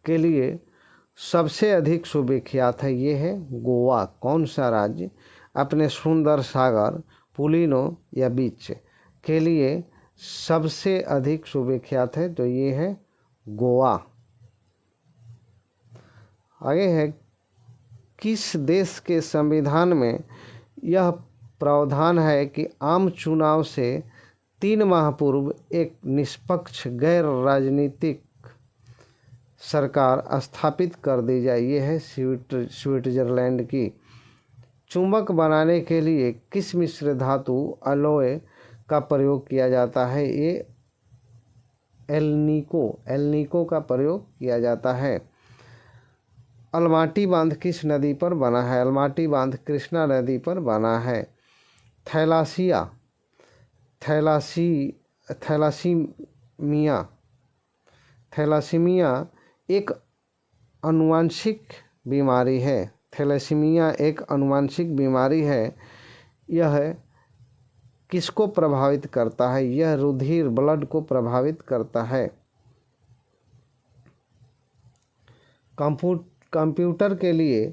के लिए सबसे अधिक सुविख्यात है? ये है गोवा। कौन सा राज्य अपने सुंदर सागर पुलिनो या बीच के लिए सबसे अधिक सुविख्यात है? तो ये है गोवा। आगे है, किस देश के संविधान में यह प्रावधान है कि आम चुनाव से 3 माह पूर्व एक निष्पक्ष गैर राजनीतिक सरकार स्थापित कर दी जाए? ये है स्विट्जरलैंड की। चुंबक बनाने के लिए किस मिश्र धातु अलोय का प्रयोग किया जाता है? ये एल्निको का प्रयोग किया जाता है। अलमाटी बांध किस नदी पर बना है? अलमाटी बांध कृष्णा नदी पर बना है। थैलासीमिया एक आनुवंशिक बीमारी है। थैलेसीमिया एक आनुवंशिक बीमारी है। यह किसको प्रभावित करता है? यह रुधिर ब्लड को प्रभावित करता है। कंप्यूटर के लिए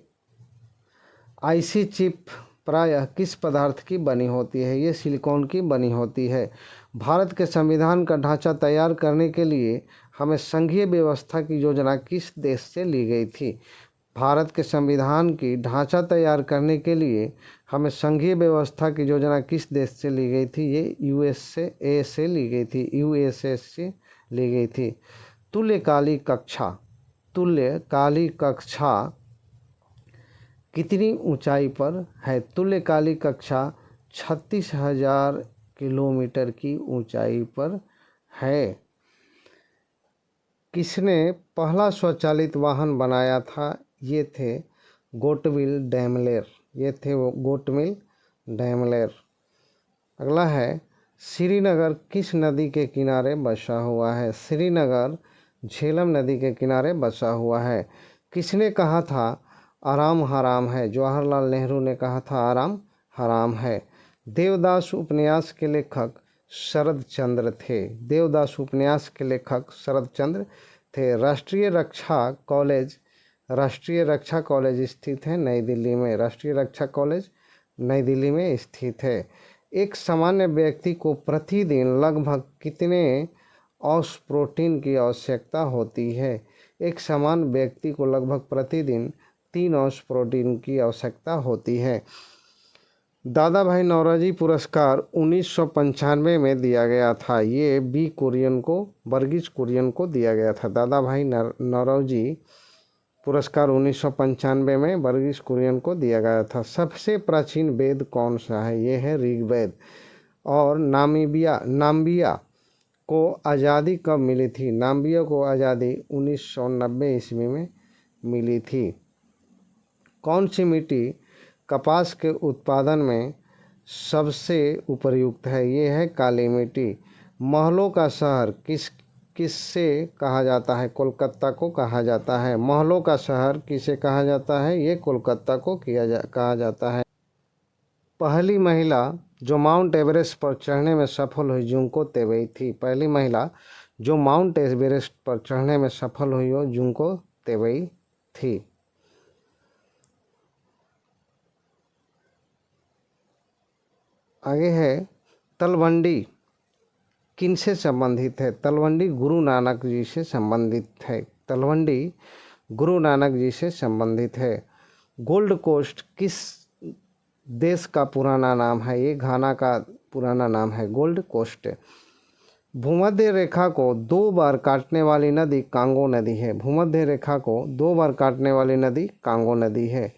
आईसी चिप प्रायः किस पदार्थ की बनी होती है? ये सिलिकॉन की बनी होती है। भारत के संविधान का ढांचा तैयार करने के लिए हमें संघीय व्यवस्था की योजना किस देश से ली गई थी? भारत के संविधान की ढांचा तैयार करने के लिए हमें संघीय व्यवस्था की योजना किस देश से ली गई थी? ये यूएसए से ली गई थी, यूएसए से ली गई थी। तुल्यकालिक कक्षा कितनी ऊंचाई पर है? तुल्यकालिक कक्षा 36,000 किलोमीटर की ऊंचाई पर है। किसने पहला स्वचालित वाहन बनाया था? ये थे गोटविल डैमलेर। ये थे वो गोटविल डैमलेर। अगला है, श्रीनगर किस नदी के किनारे बसा हुआ है? श्रीनगर झेलम नदी के किनारे बसा हुआ है। किसने कहा था आराम हराम है? जवाहरलाल नेहरू ने कहा था आराम हराम है। देवदास उपन्यास के लेखक शरद चंद्र थे। देवदास उपन्यास के लेखक शरद चंद्र थे। राष्ट्रीय रक्षा कॉलेज स्थित है नई दिल्ली में। राष्ट्रीय रक्षा कॉलेज नई दिल्ली में स्थित है। एक सामान्य व्यक्ति को प्रतिदिन लगभग कितने औस प्रोटीन की आवश्यकता होती है? एक सामान्य व्यक्ति को लगभग प्रतिदिन 3 औस प्रोटीन की आवश्यकता होती है। दादा भाई नौरोजी पुरस्कार 1995 में दिया गया था। ये वर्गीज कुरियन को दिया गया था। दादा भाई नौरोजी पुरस्कार 1995 में वर्गीज कुरियन को दिया गया था। सबसे प्राचीन वेद कौन सा है? ये है ऋग्वेद। और नाम्बिया को आज़ादी कब मिली थी? नाम्बिया को आज़ादी 1990 ईस्वी में मिली थी। कौन सी मिट्टी कपास के उत्पादन में सबसे उपयुक्त है? ये है काली मिट्टी। महलों का शहर किससे कहा जाता है? कोलकाता को कहा जाता है। महलों का शहर किसे कहा जाता है? ये कोलकाता को कहा जाता है। पहली महिला जो माउंट एवरेस्ट पर चढ़ने में सफल हुई जुंको तेबई थी। पहली महिला जो माउंट एवरेस्ट पर चढ़ने में सफल हुई वो जुंको तेबई थी। आगे है, तलवंडी किनसे संबंधित है? तलवंडी गुरु नानक जी से संबंधित है। तलवंडी गुरु नानक जी से संबंधित है। गोल्ड कोस्ट किस देश का पुराना नाम है? ये घाना का पुराना नाम है गोल्ड कोस्ट। भूमध्य रेखा को 2 बार काटने वाली नदी कांगो नदी है। भूमध्य रेखा को 2 बार काटने वाली नदी कांगो नदी है।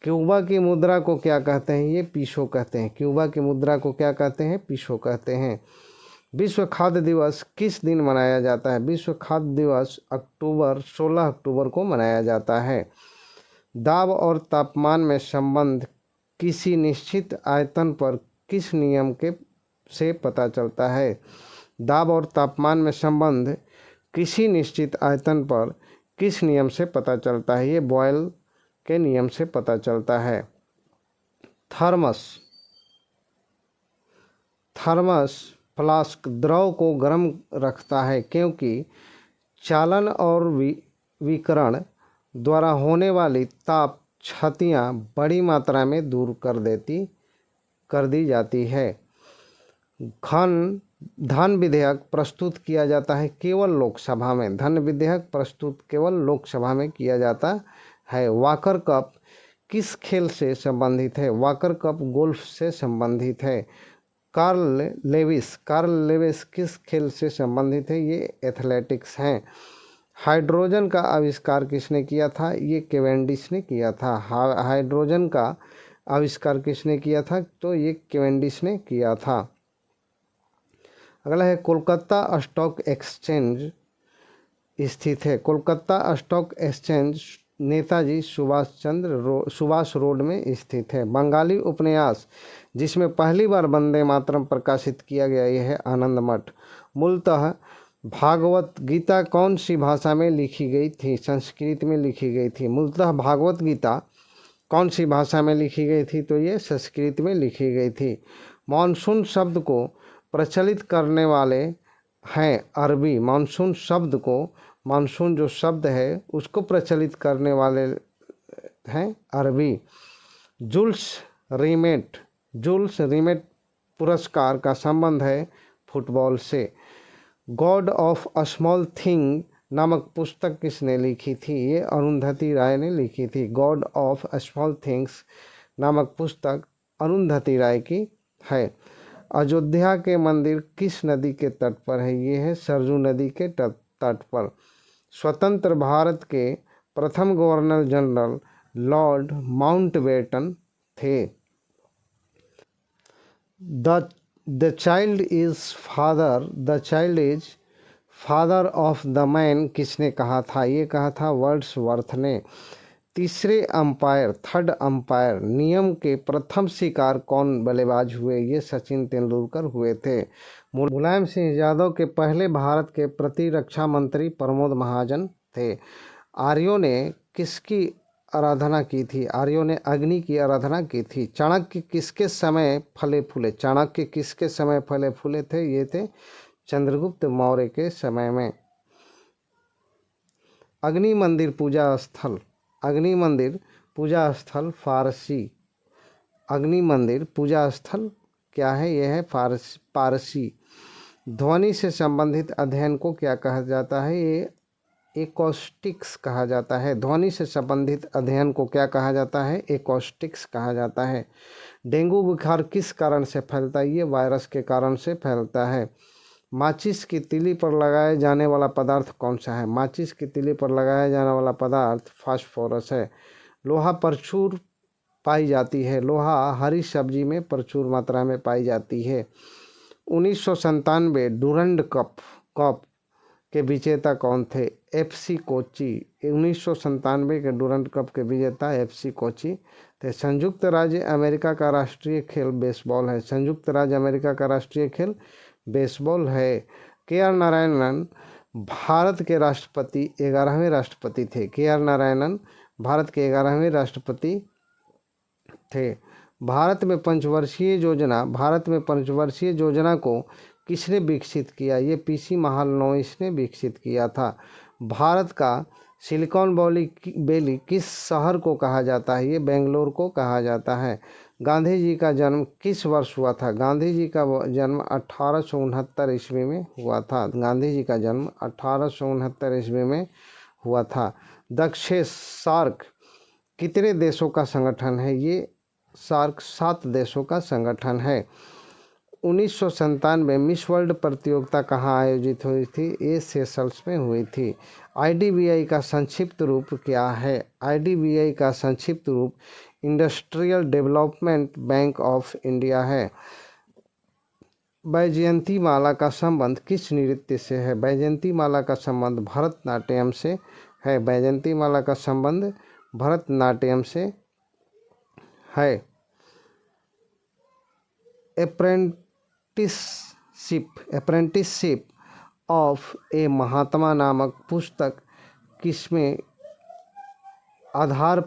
क्यूबा की मुद्रा को क्या कहते हैं? ये पीसो कहते हैं। क्यूबा की मुद्रा को क्या कहते हैं? पीसो कहते हैं। विश्व खाद्य दिवस किस दिन मनाया जाता है? विश्व खाद्य दिवस 16 अक्टूबर को मनाया जाता है। दाब और तापमान में संबंध किसी निश्चित आयतन पर किस नियम से पता चलता है? दाब और तापमान में संबंध किसी निश्चित आयतन पर किस नियम से पता चलता है? ये बॉयल के नियम से पता चलता है। थर्मस फ्लास्क द्रव को गर्म रखता है क्योंकि चालन और विकिरण द्वारा होने वाली ताप क्षतियाँ बड़ी मात्रा में दूर कर दी जाती है। धन विधेयक प्रस्तुत किया जाता है केवल लोकसभा में। धन विधेयक प्रस्तुत केवल लोकसभा में किया जाता है। वॉकर कप किस खेल से संबंधित है? वॉकर कप गोल्फ से संबंधित है। कार्ल लेविस किस खेल से संबंधित है? ये एथलेटिक्स हैं। हाइड्रोजन का आविष्कार किसने किया था? ये केवेंडिश ने किया था। हाइड्रोजन का आविष्कार किसने किया था? तो ये केवेंडिश ने किया था। अगला है, कोलकाता स्टॉक एक्सचेंज स्थित है। Kolkata stock exchange Netaji Subhash road में स्थित है। बंगाली उपन्यास जिसमें पहली बार वंदे मातरम प्रकाशित किया गया यह है आनंद मठ। मूलतः भागवत गीता कौन सी भाषा में लिखी गई थी? संस्कृत में लिखी गई थी। मूलतः भागवत गीता कौन सी भाषा में लिखी गई थी? तो ये संस्कृत में लिखी गई थी। मानसून शब्द को प्रचलित करने वाले हैं अरबी। मानसून जो शब्द है उसको प्रचलित करने वाले हैं अरबी। जूल्स रीमेट, जुल्स रीमेट पुरस्कार का संबंध है फुटबॉल से। God of a small thing नामक पुस्तक किसने लिखी थी? ये अरुंधति राय ने लिखी थी। God of a small things नामक पुस्तक अरुंधति राय की है। अयोध्या के मंदिर किस नदी के तट पर है? ये है सरजू नदी के तट पर। स्वतंत्र भारत के प्रथम गवर्नर जनरल लॉर्ड माउंटबेटन थे। The child is father of the man किसने कहा था? ये कहा था वर्ड्सवर्थ ने। तीसरे अंपायर, थर्ड अंपायर नियम के प्रथम शिकार कौन बल्लेबाज हुए? ये सचिन तेंदुलकर हुए थे। मुलायम सिंह यादव के पहले भारत के प्रतिरक्षा मंत्री प्रमोद महाजन थे। आर्यों ने किसकी आराधना की थी? आर्यों ने अग्नि की आराधना की थी। चाणक्य किसके समय फले फूले? चाणक्य किसके समय फले फूले थे? ये थे चंद्रगुप्त मौर्य के समय में। अग्नि मंदिर पूजा स्थल, अग्नि मंदिर पूजा स्थल फारसी। अग्नि मंदिर पूजा स्थल क्या है? यह है पारसी। ध्वनि से संबंधित अध्ययन को क्या कहा जाता है? ये एकॉस्टिक्स कहा जाता है। ध्वनि से संबंधित अध्ययन को क्या कहा जाता है? एकॉस्टिक्स कहा जाता है। डेंगू बुखार किस कारण से फैलता है? ये वायरस के कारण से फैलता है। माचिस की तीली पर लगाया जाने वाला पदार्थ कौन सा है? माचिस की तीली पर लगाया जाने वाला पदार्थ फास्फोरस है। लोहा प्रचुर पाई जाती है। लोहा हरी सब्जी में प्रचुर मात्रा में पाई जाती है। 1997 डूरंड कप के विजेता कौन थे? एफसी कोची। 1997 के डूरंड कप के विजेता एफसी कोची थे। संयुक्त राज्य अमेरिका का राष्ट्रीय खेल बेसबॉल है। संयुक्त राज्य अमेरिका का राष्ट्रीय खेल बेसबॉल है। के.आर. नारायणन भारत के राष्ट्रपति 11वें राष्ट्रपति थे। के.आर. नारायणन भारत के 11वें राष्ट्रपति थे। भारत में पंचवर्षीय योजना को किसने विकसित किया? ये पीसी महालनोबिस ने विकसित किया था। भारत का सिलिकॉन वैली किस शहर को कहा जाता है? ये बेंगलोर को कहा जाता है। गांधी जी का जन्म किस वर्ष हुआ था? गांधी जी का जन्म 1869 ईस्वी में हुआ था। गांधी जी का जन्म 1869 ईस्वी में हुआ था। दक्षिण सार्क कितने देशों का संगठन है? ये सार्क 7 देशों का संगठन है। 1997 मिस वर्ल्ड प्रतियोगिता कहाँ आयोजित हुई थी? ये सेशल्स में हुई थी। आईडीबीआई का संक्षिप्त रूप क्या है? आईडीबीआई का संक्षिप्त रूप industrial development bank of India है। वैजयंती माला का संबंध किस नृत्य से है? वैजयंती माला का संबंध भरतनाट्यम से है। वैजयंती माला का संबंध भरतनाट्यम से है। अप्रेंटिसशिप ऑफ ए महात्मा नामक पुस्तक जिसमें आधार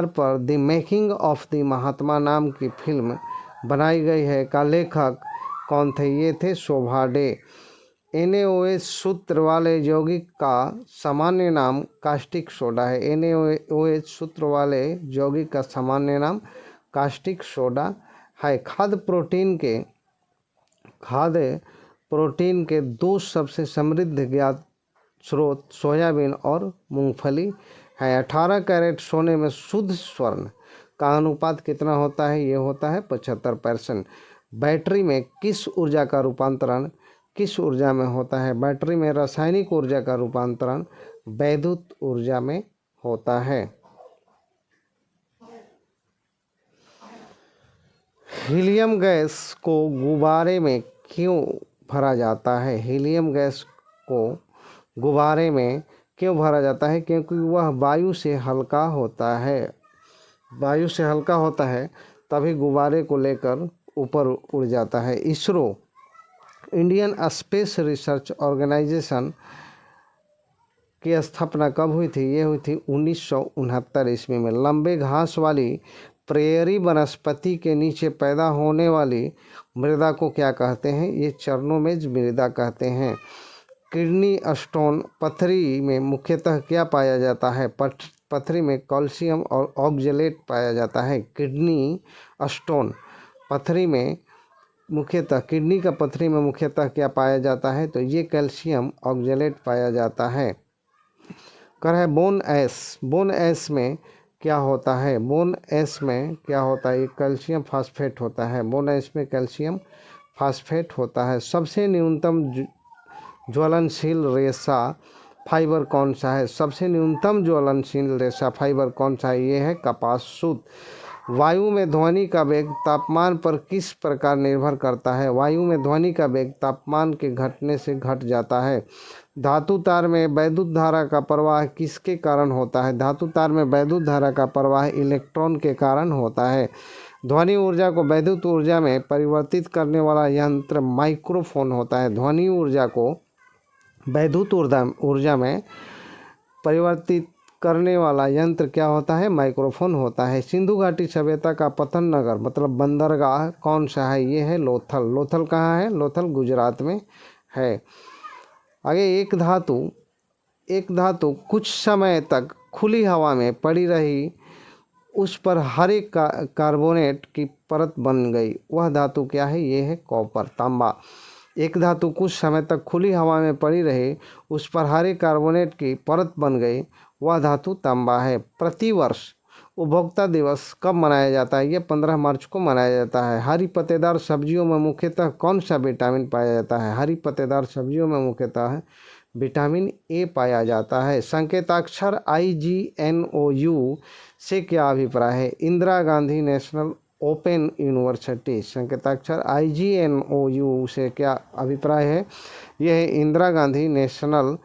पर द मेकिंग ऑफ द महात्मा नाम की फिल्म बनाई गई है का लेखक कौन थे? ये थे शोभा डे। NaOH सूत्र वाले यौगिक का सामान्य नाम कास्टिक सोडा है। NaOH सूत्र वाले यौगिक का सामान्य नाम कास्टिक सोडा है। खाद्य प्रोटीन के 2 सबसे समृद्ध ज्ञात स्रोत सोयाबीन और मूंगफली है। 18 कैरेट सोने में शुद्ध स्वर्ण का अनुपात कितना होता है? ये होता है 75%। बैटरी में किस ऊर्जा का रूपांतरण किस ऊर्जा में होता है? बैटरी में रासायनिक ऊर्जा का रूपांतरण वैद्युत ऊर्जा में होता है। हीलियम गैस को गुब्बारे में क्यों भरा जाता है? हीलियम गैस को गुब्बारे में क्यों भरा जाता है? क्योंकि वह वायु से हल्का होता है। वायु से हल्का होता है तभी गुब्बारे को लेकर ऊपर उड़ जाता है। ISRO Indian space research organisation की स्थापना कब हुई थी? ये हुई थी 1969 ईस्वी में। लंबे घास वाली प्रेयरी वनस्पति के नीचे पैदा होने वाली मृदा को क्या कहते हैं? ये चरणोमेज मृदा कहते हैं। किडनी स्टोन पथरी में मुख्यतः क्या पाया जाता है? पथरी में कैल्शियम और ऑक्जेलेट पाया जाता है। किडनी स्टोन पथरी में मुख्यतः, किडनी का पथरी में मुख्यतः क्या पाया जाता है, तो ये कैल्शियम ऑक्जेलेट पाया जाता है। कर है बोन एस। बोन एस में क्या होता है, बोन एस में क्या होता है, ये कैल्शियम फास्फेट होता है। बोन एस में कैल्शियम फास्फेट होता है। सबसे न्यूनतम ज्वलनशील रेशा फाइबर कौन सा है, सबसे न्यूनतम ज्वलनशील रेशा फाइबर कौन सा है, ये है कपास सूत। वायु में ध्वनि का वेग तापमान पर किस प्रकार निर्भर करता है, वायु में ध्वनि का वेग तापमान के घटने से घट जाता है। धातु तार में वैद्युत धारा का प्रवाह किसके कारण होता है, धातु तार में वैद्युत धारा का प्रवाह इलेक्ट्रॉन के कारण होता है। ध्वनि ऊर्जा को वैद्युत ऊर्जा में परिवर्तित करने वाला यंत्र माइक्रोफोन होता है। ध्वनि ऊर्जा को वैद्युत ऊर्जा में परिवर्तित करने वाला यंत्र क्या होता है, माइक्रोफोन होता है। सिंधु घाटी सभ्यता का पतन नगर मतलब बंदरगाह कौन सा है, ये है लोथल। लोथल कहाँ है, लोथल गुजरात में है। आगे एक धातु कुछ समय तक खुली हवा में पड़ी रही, उस पर हरे कार्बोनेट की परत बन गई, वह धातु क्या है, ये है कॉपर, तांबा। एक धातु कुछ समय तक खुली हवा में पड़ी रही, उस पर हरे कार्बोनेट की परत बन गई, वह धातु तांबा है। प्रतिवर्ष उपभोक्ता दिवस कब मनाया जाता है, ये 15 मार्च को मनाया जाता है। हरी पत्तेदार सब्जियों में मुख्यतः कौन सा विटामिन पाया जाता है, हरी पत्तेदार सब्जियों में मुख्यतः विटामिन ए पाया जाता है। संकेताक्षर IGNOU से क्या अभिप्राय है, Indira Gandhi national open university. संकेताक्षर IGNOU से क्या अभिप्राय है, यह है Indira Gandhi national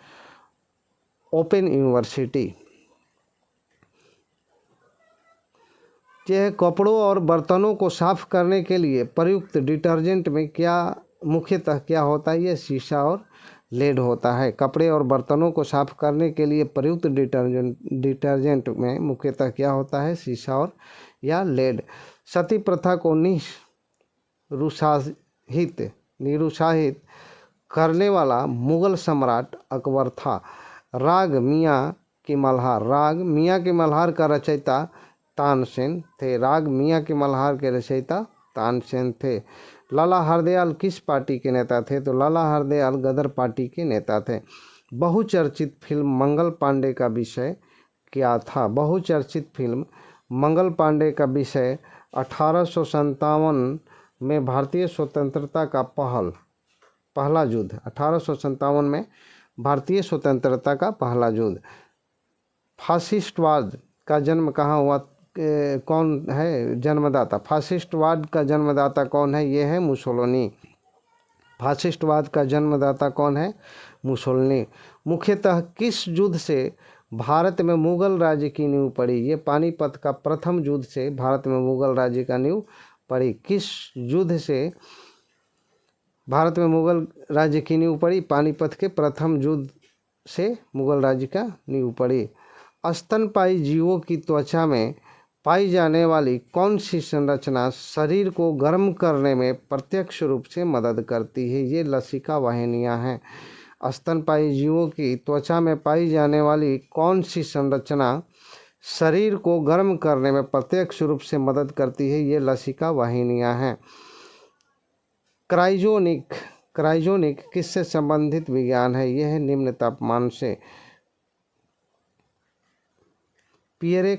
open university. यह कपड़ों और बर्तनों को साफ करने के लिए प्रयुक्त डिटर्जेंट में क्या मुख्यतः क्या होता है, यह सीसा और लेड होता है। कपड़े और बर्तनों को साफ करने के लिए प्रयुक्त डिटर्जेंट में मुख्यतः क्या होता है, सीसा और या लेड। सती प्रथा को निरुत्साहित करने वाला मुगल सम्राट अकबर था। राग मियाँ की मल्हार का रचयिता तानसेन थे। राग मियाँ की मल्हार के रचयिता तानसेन थे। लाला हरदयाल किस पार्टी के नेता थे, तो लाला हरदयाल गदर पार्टी के नेता थे। बहुचर्चित फिल्म मंगल पांडे का विषय क्या था, बहुचर्चित फिल्म मंगल पांडे का विषय 1857 में भारतीय स्वतंत्रता का पहला युद्ध, 1857 में भारतीय स्वतंत्रता का पहला युद्ध। फासिस्टवाद का जन्म कहाँ हुआ, कौन है जन्मदाता, फासिस्टवाद का जन्मदाता कौन है, ये है मुसोलिनी। फासिस्टवाद का जन्मदाता कौन है, मुसोलिनी। मुख्यतः किस युद्ध से भारत में मुगल राज्य की नींव पड़ी, ये पानीपत का प्रथम युद्ध से भारत में मुगल राज्य का नींव पड़ी। किस युद्ध से भारत में मुगल राज्य की नींव पड़ी, पानीपत के प्रथम युद्ध से मुगल राज्य का नींव पड़ी। स्तनपायी जीवों की त्वचा में पाई जाने वाली कौन सी संरचना शरीर को गर्म करने में प्रत्यक्ष रूप से मदद करती है, ये लसिका वाहिनियां हैं। स्तनपायी जीवों की त्वचा में पाई जाने वाली कौन सी संरचना शरीर को गर्म करने में प्रत्यक्ष रूप से मदद करती है, ये लसिका वाहिनियां हैं। क्राइजोनिक किससे संबंधित विज्ञान है, यह है निम्न तापमान से। पियरे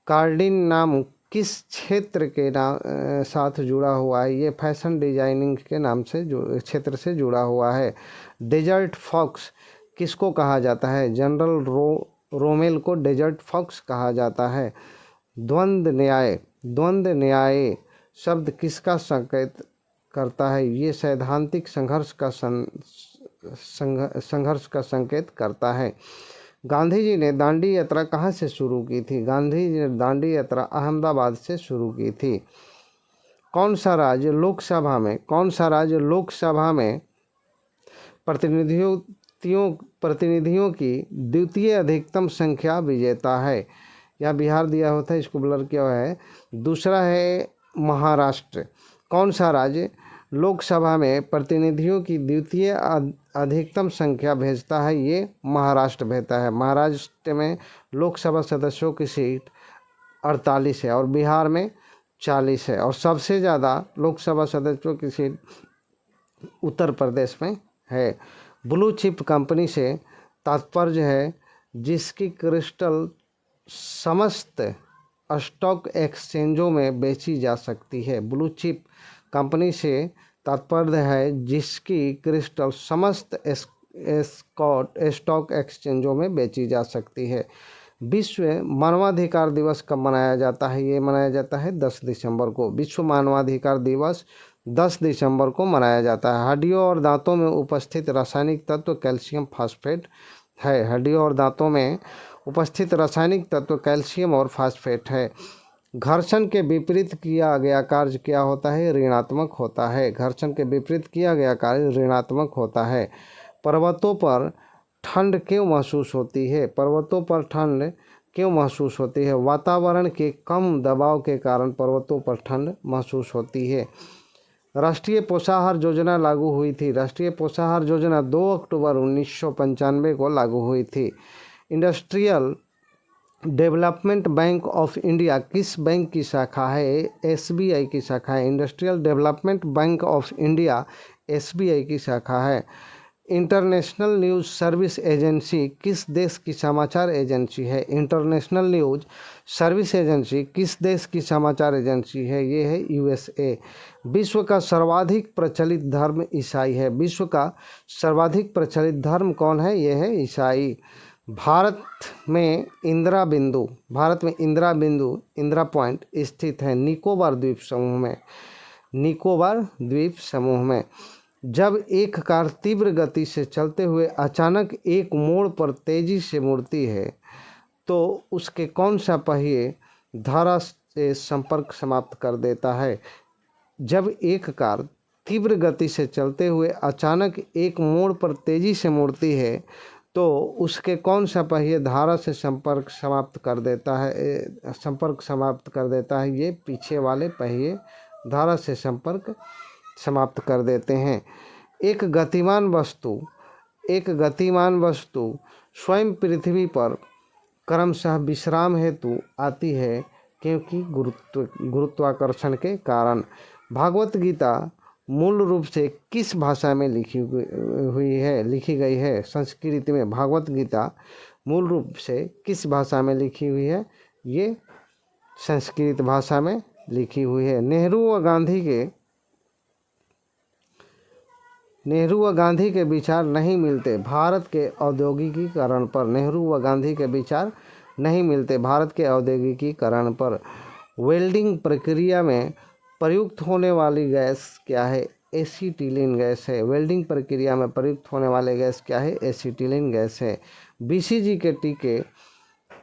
कार्डिन नाम किस क्षेत्र के साथ जुड़ा हुआ है, ये फैशन डिजाइनिंग के नाम से क्षेत्र से जुड़ा हुआ है। डेजर्ट फॉक्स किसको कहा जाता है, जनरल रोमेल को डेजर्ट फॉक्स कहा जाता है। द्वंद्व न्याय शब्द किसका संकेत करता है, ये सैद्धांतिक संघर्ष का संकेत करता है। गांधी जी ने दांडी यात्रा कहाँ से शुरू की थी, गांधी जी ने दांडी यात्रा अहमदाबाद से शुरू की थी। कौन सा राज्य लोकसभा में प्रतिनिधियों की द्वितीय अधिकतम संख्या विजेता है, या बिहार दिया होता है, इसको ब्लर किया हुआ है। दूसरा है महाराष्ट्र। कौन सा राज्य लोकसभा में प्रतिनिधियों की द्वितीय अधिकतम संख्या भेजता है, ये महाराष्ट्र भेजता है। महाराष्ट्र में लोकसभा सदस्यों की सीट 48 है और बिहार में 40 है, और सबसे ज़्यादा लोकसभा सदस्यों की सीट उत्तर प्रदेश में है। ब्लू चिप कंपनी से तात्पर्य है जिसकी क्रिस्टल समस्त स्टॉक एक्सचेंजों में बेची जा सकती है। ब्लू चिप कंपनी से तात्पर्य है जिसकी क्रिस्टल समस्त स्टॉक एक्सचेंजों में बेची जा सकती है। विश्व मानवाधिकार दिवस कब मनाया जाता है? ये मनाया जाता है 10 दिसंबर को। विश्व मानवाधिकार दिवस 10 दिसंबर को मनाया जाता है। हड्डियों और दांतों में उपस्थित रासायनिक तत्व कैल्शियम फास्फेट है। हड्डियों और दांतों में उपस्थित रासायनिक तत्व कैल्शियम और फास्फेट है। घर्षण के विपरीत किया गया कार्य क्या होता है? ऋणात्मक होता है। घर्षण के विपरीत किया गया कार्य ऋणात्मक होता है। पर्वतों पर ठंड क्यों महसूस होती है? पर्वतों पर ठंड क्यों महसूस होती है? वातावरण के कम दबाव के कारण पर्वतों पर ठंड महसूस होती है। राष्ट्रीय पोषाहार योजना लागू हुई थी। राष्ट्रीय पोषाहार योजना 2 अक्टूबर 1995 को लागू हुई थी। Industrial development bank of India किस बैंक की शाखा है? SBI की शाखा है। Industrial development bank of India SBI की शाखा है। इंटरनेशनल न्यूज़ सर्विस एजेंसी किस देश की समाचार एजेंसी है? इंटरनेशनल न्यूज़ सर्विस एजेंसी किस देश की समाचार एजेंसी है? ये है USA। विश्व का सर्वाधिक प्रचलित धर्म ईसाई है। विश्व का सर्वाधिक प्रचलित धर्म कौन है? ये है ईसाई। भारत में इंदिरा बिंदु इंदिरा पॉइंट स्थित है निकोबार द्वीप समूह में। निकोबार द्वीप समूह में जब एक कार तीव्र गति से चलते हुए अचानक एक मोड़ पर तेजी से मुड़ती है तो उसके कौन सा पहिए धारा से संपर्क समाप्त कर देता है? जब एक कार तीव्र गति से चलते हुए अचानक एक मोड़ पर तेजी से मुड़ती है तो उसके कौन सा पहिए धारा से संपर्क समाप्त कर देता है? ये पीछे वाले पहिए धारा से संपर्क समाप्त कर देते हैं। एक गतिमान वस्तु स्वयं पृथ्वी पर क्रमशः विश्राम हेतु आती है क्योंकि गुरुत्वाकर्षण के कारण। भागवत गीता मूल रूप से किस भाषा में लिखी गई है? संस्कृत में। भागवत गीता मूल रूप से किस भाषा में लिखी हुई है? ये संस्कृत भाषा में लिखी हुई है। नेहरू व गांधी के विचार नहीं मिलते भारत के औद्योगिकीकरण पर। नेहरू व गांधी के विचार नहीं मिलते भारत के औद्योगिकीकरण पर। वेल्डिंग प्रक्रिया में प्रयुक्त होने वाली गैस क्या है? एसीटिलीन गैस है। वेल्डिंग प्रक्रिया में प्रयुक्त होने वाले गैस क्या है? एसीटिलीन गैस है। BCG के टीके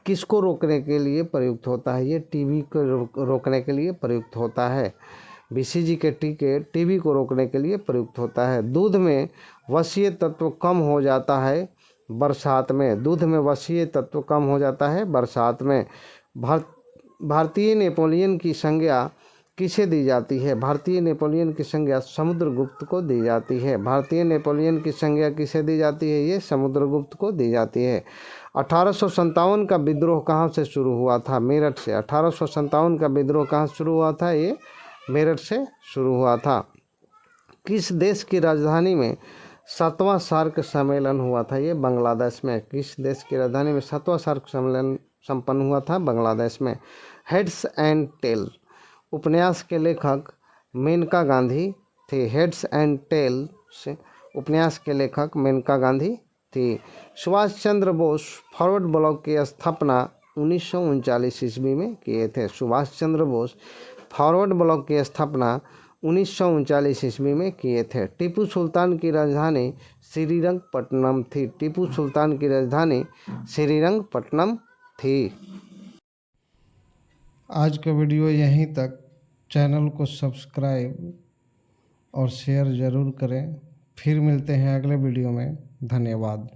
किसको रोकने के लिए प्रयुक्त होता है? ये TB को रोकने के लिए प्रयुक्त होता है। BCG के टीके TB को रोकने के लिए प्रयुक्त होता है। दूध में वसीय तत्व कम हो जाता है बरसात में। दूध में वसीय तत्व कम हो जाता है बरसात में। भारतीय नेपोलियन की संज्ञा किसे दी जाती है? भारतीय नेपोलियन की संज्ञा समुद्रगुप्त को दी जाती है। भारतीय नेपोलियन की संज्ञा किसे दी जाती है? ये समुद्रगुप्त को दी जाती है। 1857 का विद्रोह कहाँ से शुरू हुआ था? मेरठ से। 1857 का विद्रोह कहाँ शुरू हुआ था? ये मेरठ से शुरू हुआ था। किस देश की राजधानी में 7वां सार्क सम्मेलन हुआ था? ये बांग्लादेश में। किस देश की राजधानी में 7वां सार्क सम्मेलन संपन्न हुआ था? बांग्लादेश में। हेड्स एंड टेल उपन्यास के लेखक मेनका गांधी थे। हेड्स एंड टेल्स उपन्यास के लेखक मेनका गांधी थी। सुभाष चंद्र बोस फॉरवर्ड ब्लॉक की स्थापना 1939 ईस्वी में किए थे। सुभाष चंद्र बोस फॉरवर्ड ब्लॉक की स्थापना 1939 ईस्वी में किए थे। टीपू सुल्तान की राजधानी श्रीरंगपट्टनम थी। टीपू सुल्तान की राजधानी श्रीरंगपट्टनम थी। आज का वीडियो यहीं तक। चैनल को सब्सक्राइब और शेयर ज़रूर करें। फिर मिलते हैं अगले वीडियो में। धन्यवाद।